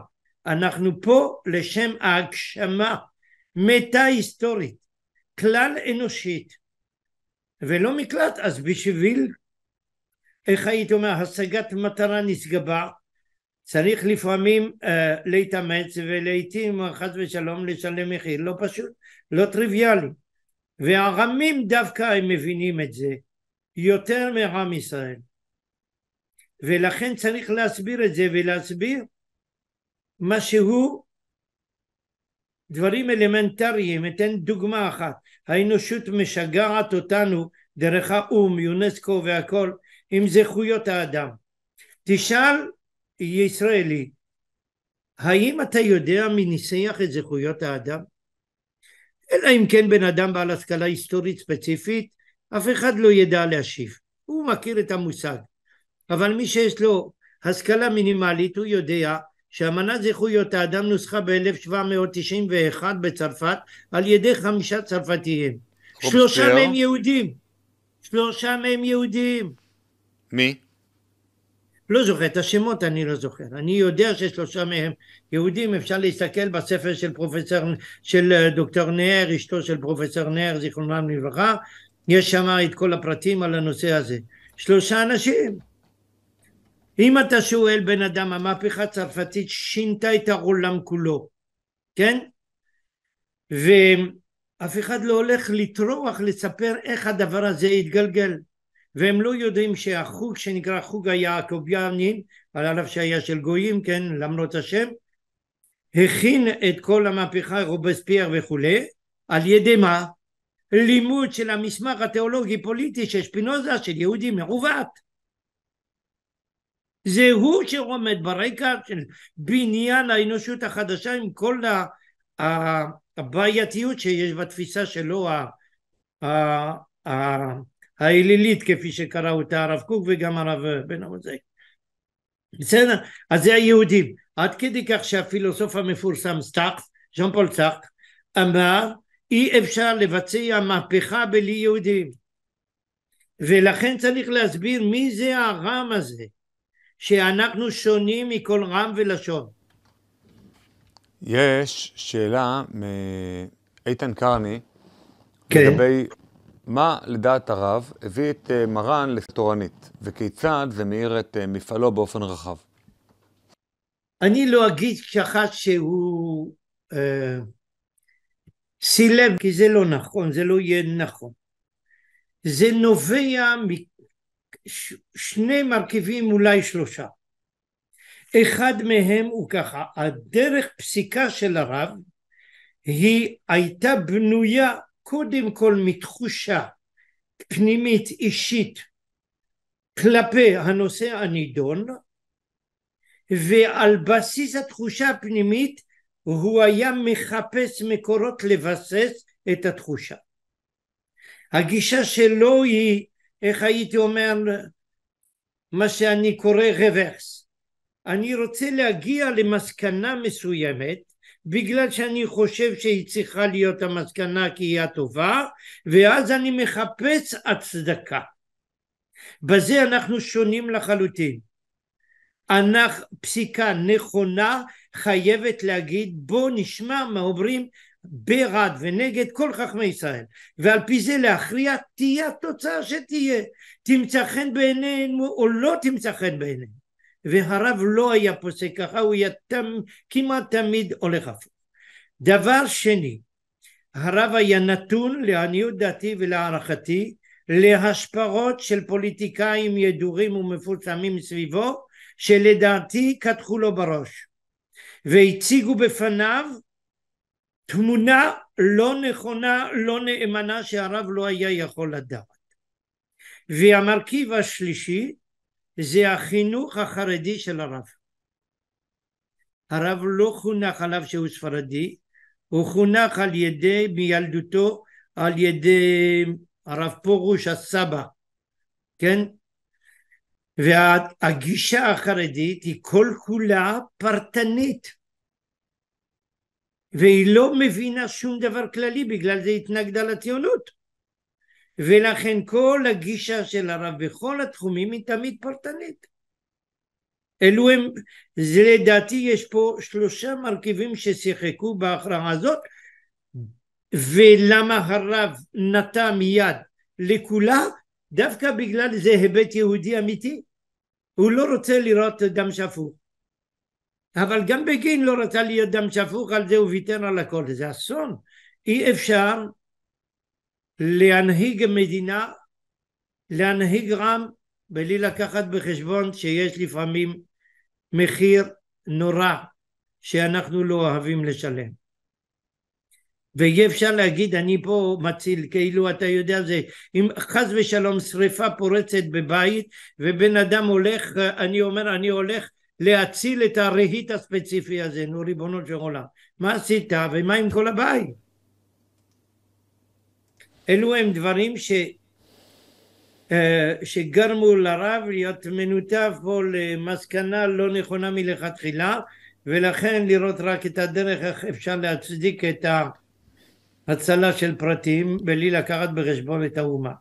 אנחנו פה לשם ההגשמה מטה היסטורית, כלל אנושית, ולא מקלט. אז בשביל, איך הייתי אומר, השגת מטרה נשגבה, צריך לפעמים להתאמץ ולעיתים חס ושלום לשלם מחיר לא פשוט, לא טריוויאלי. והערמים דווקא הם מבינים את זה יותר מעם ישראל, ולכן צריך להסביר את זה ולהסביר משהו, דברים אלמנטריים. אתן דוגמה אחת. האנושות משגעת אותנו דרך האום, יונסקו והכל, עם זכויות האדם. תשאל ישראלי, האם אתה יודע מי ניסח את זכויות האדם? אלא אם כן בן אדם בעל השכלה היסטורית ספציפית, אף אחד לא ידע להשיב. הוא מכיר את המושג. אבל מי שיש לו השכלה מינימלית, הוא יודע שאמנת זכויות האדם נוסחה ב-1791 בצרפת על ידי 5 צרפתיים. 3 מהם יהודים. 3 מהם יהודים. מי? לא זוכר, את השמות אני לא זוכר. אני יודע ש3 מהם יהודים. אפשר להסתכל בספר של דוקטור נהר, אשתו של פרופסור נהר, זיכרונם לברכה. יש שם את כל הפרטים על הנושא הזה. 3 אנשים. אם אתה שואל בן אדם, המהפכה הצרפתית שינתה את העולם כולו, כן? ואף אחד לא הולך לטרוח לספר איך הדבר הזה התגלגל, והם לא יודעים שהחוג שנקרא חוג היעקוביאנים, על עליו שהיה של גויים, כן, למרות השם, הכין את כל המהפכה, רובספייר וכו', על ידי מה? לימוד של המסמך התיאולוגי פוליטי של שפינוזה, של יהודי מעוות. זה הוא שעומד ברקע של בניין האנושות החדשה עם כל הבעייתיות שיש בתפיסה שלו האלילית, כפי שקרא אותה הרב קוק וגם הרב בן עוזי. בסדר? אז זה היהודים. עד כדי כך שהפילוסוף המפורסם ז'אן פול סארטר אמר, אי אפשר לבצע מהפכה בלי יהודים. ולכן צריך להסביר מי זה הרם הזה, שאנחנו שונים מכל רם ולשון. יש שאלה מאיתן קרני, כן. לגבי מה לדעת הרב הביא את מרן לתורנית, וכיצד זה מאיר את מפעלו באופן רחב. אני לא אגיד שחד שהוא סילב, כי זה לא נכון, זה לא יהיה נכון. זה נובע משני מרכיבים, אולי שלושה. אחד מהם הוא ככה, הדרך פסיקה של הרב היא הייתה בנויה קודם כל מתחושה פנימית אישית כלפי הנושא הנידון, ועל בסיס התחושה הפנימית הוא היה מחפש מקורות לבסס את התחושה. הגישה שלו היא, איך הייתי אומר, מה שאני קורא רוורס. אני רוצה להגיע למסקנה מסוימת, בגלל שאני חושב שהיא צריכה להיות המסקנה כי היא הטובה, ואז אני מחפש הצדקה. בזה אנחנו שונים לחלוטין. פסיקה נכונה חייבת להגיד, בוא נשמע מה אומרים ברד ונגד כל חכמי ישראל, ועל פי זה להכריע, תהיה התוצאה שתהיה, תמצא חן בעינינו או לא תמצא חן בעינינו. והרב לא היה פוסק ככה, הוא היה כמעט תמיד הולך הפוך. דבר שני, הרב היה נתון לעניות דעתי ולהערכתי להשפעות של פוליטיקאים ידועים ומפורסמים מסביבו, שלדעתי קדחו לו בראש והציגו בפניו תמונה לא נכונה, לא נאמנה, שהרב לא היה יכול לדעת. והמרכיב השלישי זה החינוך החרדי של הרב. הרב לא חונך עליו שהוא ספרדי, הוא חונך על ידי, מילדותו, על ידי הרב פורוש הסבא, כן? והגישה החרדית היא כל כולה פרטנית, והיא לא מבינה שום דבר כללי, בגלל זה התנגדה לציונות. ולכן כל הגישה של הרב בכל התחומים היא תמיד פרטנית. אלו הם, זה לדעתי יש פה שלושה מרכיבים ששיחקו בהכרעה הזאת, ולמה הרב נטה מיד לכולה? דווקא בגלל זה היבט יהודי אמיתי. הוא לא רוצה לראות דם שפוך. אבל גם בגין לא רצה להיות דם שפוך, על זה הוא ויתר על הכל. זה אסון. אי אפשר להנהיג מדינה, להנהיג עם, בלי לקחת בחשבון שיש לפעמים מחיר נורא שאנחנו לא אוהבים לשלם. ואי אפשר להגיד אני פה מציל, כאילו אתה יודע זה, אם חס ושלום שריפה פורצת בבית ובן אדם הולך, אני אומר אני הולך להציל את הרהיט הספציפי הזה, נו ריבונו של עולם, מה עשית ומה עם כל הבית? אלו הם דברים שגרמו לרב להיות מנותף פה למסקנה לא נכונה מלכתחילה, ולכן לראות רק את הדרך איך אפשר להצדיק את ההצלה של פרטים בלי לקחת בחשבון את האומה.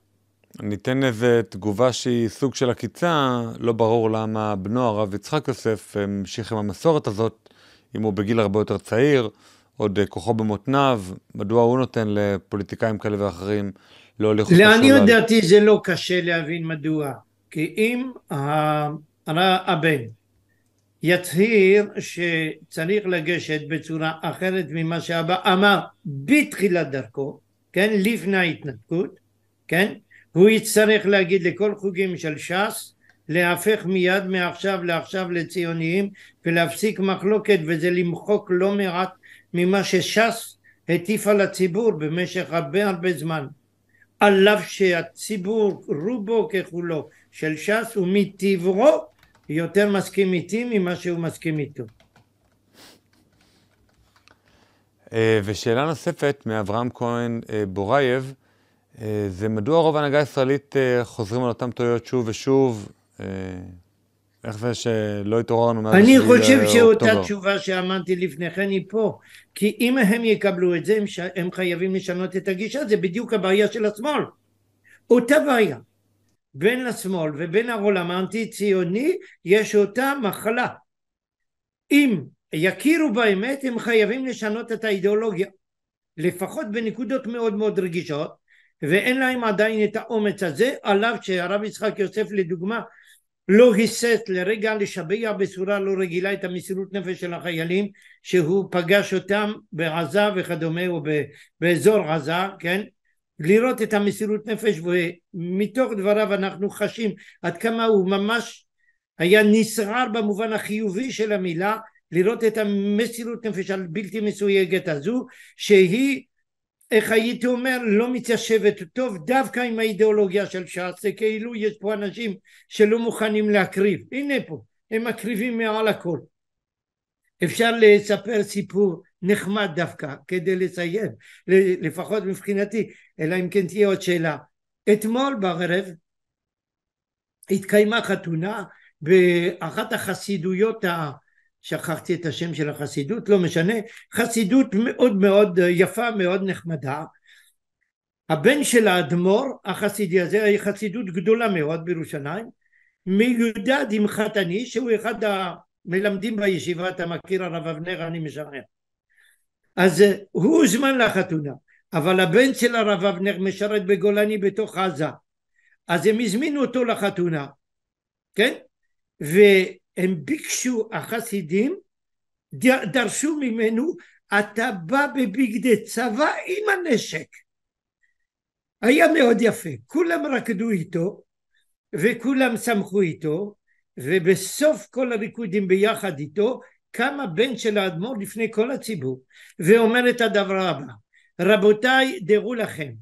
ניתן איזה תגובה שהיא סוג של עקיצה, לא ברור למה בנו הרב יצחק יוסף המשיך עם המסורת הזאת, אם הוא בגיל הרבה יותר צעיר, עוד כוחו במותניו, מדוע הוא נותן לפוליטיקאים כאלה ואחרים לא הוליך אותו שולל? לעניות דעתי זה לא קשה להבין מדוע, כי אם הבן יצהיר שצריך לגשת בצורה אחרת ממה שאבא אמר בתחילת דרכו, כן, לפני ההתנתקות, כן, הוא יצטרך להגיד לכל חוגים של ש"ס להפך מיד מעכשיו לעכשיו לציוניים ולהפסיק מחלוקת, וזה למחוק לא מעט ממה שש"ס הטיפה לציבור במשך הרבה זמן, על אף שהציבור רובו ככולו של ש"ס ומטבעו יותר מסכים איתי ממה שהוא מסכים איתו. ושאלה נוספת מאברהם כהן בורייב, זה מדוע רוב ההנהגה הישראלית חוזרים על אותם טעויות שוב ושוב, איך זה שלא התעוררנו מאז אני 7 חושב שאותה לאוקטובר? תשובה שאמרתי לפני כן היא פה, כי אם הם יקבלו את זה הם חייבים לשנות את הגישה, זה בדיוק הבעיה של השמאל, אותה בעיה בין השמאל ובין העולם האנטי ציוני יש אותה מחלה, אם יכירו באמת הם חייבים לשנות את האידיאולוגיה לפחות בנקודות מאוד מאוד רגישות, ואין להם עדיין את האומץ הזה, עליו שהרב יצחק יוסף לדוגמה לא היסס לרגע לשבח בצורה לא רגילה את המסירות נפש של החיילים שהוא פגש אותם בעזה וכדומה או באזור עזה, כן? לראות את המסירות נפש, ומתוך דבריו אנחנו חשים עד כמה הוא ממש היה נסער במובן החיובי של המילה, לראות את המסירות נפש הבלתי מסויגת הזו שהיא, איך הייתי אומר, לא מתיישבת טוב דווקא עם האידיאולוגיה של ש"ס, זה כאילו יש פה אנשים שלא מוכנים להקריב, הנה פה, הם מקריבים מעל הכל. אפשר לספר סיפור נחמד דווקא כדי לסיים, לפחות מבחינתי, אלא אם כן תהיה עוד שאלה. אתמול בערב התקיימה חתונה באחת החסידויות, שכחתי את השם של החסידות, לא משנה, חסידות מאוד מאוד יפה, מאוד נחמדה. הבן של האדמו"ר החסידי הזה, היא חסידות גדולה מאוד בירושלים, מיודד עם חתני שהוא אחד המלמדים בישיבה, אתה מכיר הרב אבנר אני משער, אז הוא הוזמן לחתונה, אבל הבן של הרב אבנר משרת בגולני בתוך עזה, אז הם הזמינו אותו לחתונה, כן? והם ביקשו, החסידים דרשו ממנו, אתה בא בבגדי צבא עם הנשק. היה מאוד יפה, כולם רקדו איתו וכולם שמחו איתו, ובסוף כל הריקודים ביחד איתו קם הבן של האדמו"ר לפני כל הציבור ואומר את הדבר הבא: רבותיי, דעו לכם,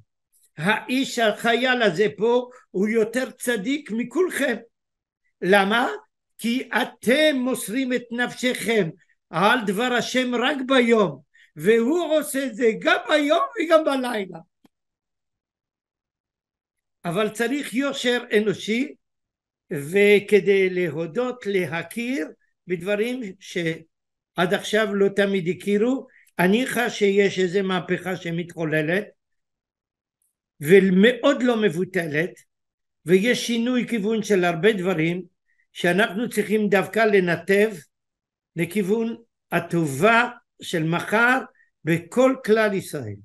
האיש החייל הזה פה הוא יותר צדיק מכולכם. למה? כי אתם מוסרים את נפשכם על דבר השם רק ביום, והוא עושה את זה גם ביום וגם בלילה. אבל צריך יושר אנושי, וכדי להודות, להכיר בדברים שעד עכשיו לא תמיד הכירו. אני חש שיש איזו מהפכה שמתחוללת ומאוד לא מבוטלת, ויש שינוי כיוון של הרבה דברים שאנחנו צריכים דווקא לנתב לכיוון הטובה של מחר בכל כלל ישראל.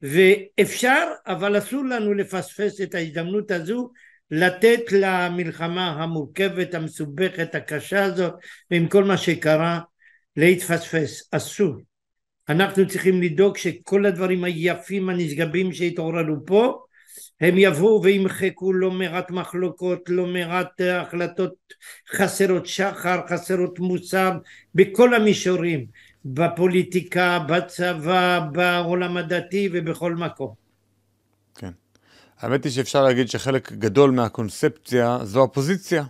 ואפשר, אבל אסור לנו לפספס את ההזדמנות הזו לתת למלחמה המורכבת, המסובכת, הקשה הזאת, ועם כל מה שקרה, להתפספס. אסור. אנחנו צריכים לדאוג שכל הדברים היפים הנשגבים שהתעוררו פה, הם יבואו וימחקו לא מעט מחלוקות, לא מעט החלטות חסרות שחר, חסרות מוסר, בכל המישורים, בפוליטיקה, בצבא, בעולם הדתי ובכל מקום. כן. האמת היא שאפשר להגיד שחלק גדול מהקונספציה זו הפוזיציה.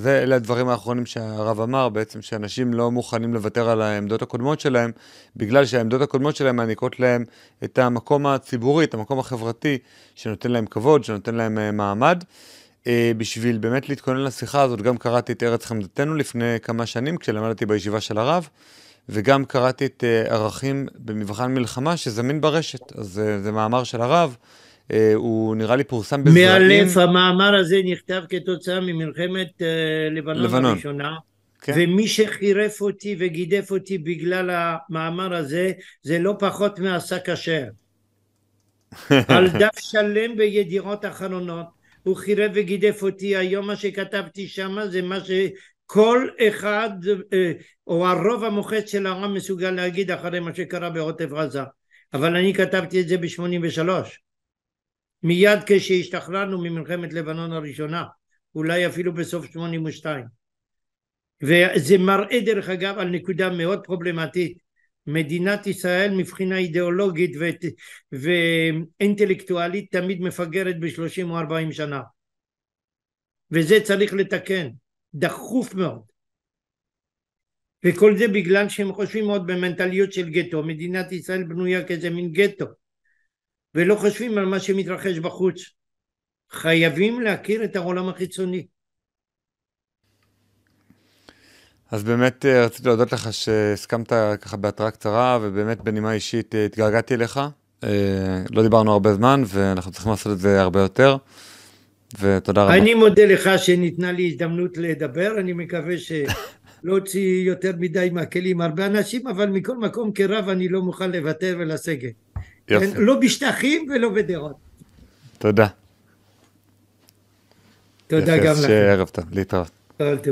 אלה הדברים האחרונים שהרב אמר, בעצם שאנשים לא מוכנים לוותר על העמדות הקודמות שלהם, בגלל שהעמדות הקודמות שלהם מעניקות להם את המקום הציבורי, את המקום החברתי, שנותן להם כבוד, שנותן להם מעמד. בשביל באמת להתכונן לשיחה הזאת, גם קראתי את ארץ חמדתנו לפני כמה שנים, כשלמדתי בישיבה של הרב, וגם קראתי את ערכים במבחן מלחמה שזמין ברשת. אז זה מאמר של הרב, הוא נראה לי פורסם בזרעים. מאלף, המאמר הזה נכתב כתוצאה ממלחמת לבנון הראשונה, כן. ומי שחירף אותי וגידף אותי בגלל המאמר הזה, זה לא פחות מעשה כשר. על דף שלם בידיעות אחרונות, הוא חירף וגידף אותי. היום מה שכתבתי שם זה מה שכל אחד, או הרוב המוחץ של העם מסוגל להגיד אחרי מה שקרה בעוטף עזה. אבל אני כתבתי את זה ב-83. מיד כשהשתחררנו ממלחמת לבנון הראשונה, אולי אפילו בסוף 82. וזה מראה דרך אגב על נקודה מאוד פרובלמטית. מדינת ישראל מבחינה אידיאולוגית ואינטלקטואלית תמיד מפגרת ב-30 או 40 שנה. וזה צריך לתקן, דחוף מאוד. וכל זה בגלל שהם חושבים מאוד במנטליות של גטו. מדינת ישראל בנויה כאיזה מין גטו, ולא חושבים על מה שמתרחש בחוץ. חייבים להכיר את העולם החיצוני. אז באמת רציתי להודות לך שהסכמת ככה בהתראה קצרה, ובאמת בנימה אישית התגעגעתי אליך. לא דיברנו הרבה זמן, ואנחנו צריכים לעשות את זה הרבה יותר, ותודה רבה. אני מודה לך שניתנה לי הזדמנות לדבר, אני מקווה שלא הוציא יותר מדי מהכלים הרבה אנשים, אבל מכל מקום כרב אני לא מוכן לוותר ולסגת. יופי. לא בשטחים ולא בדעות. תודה. תודה יפה, גם אז לכם. שערב טוב, להתראות. כל טוב.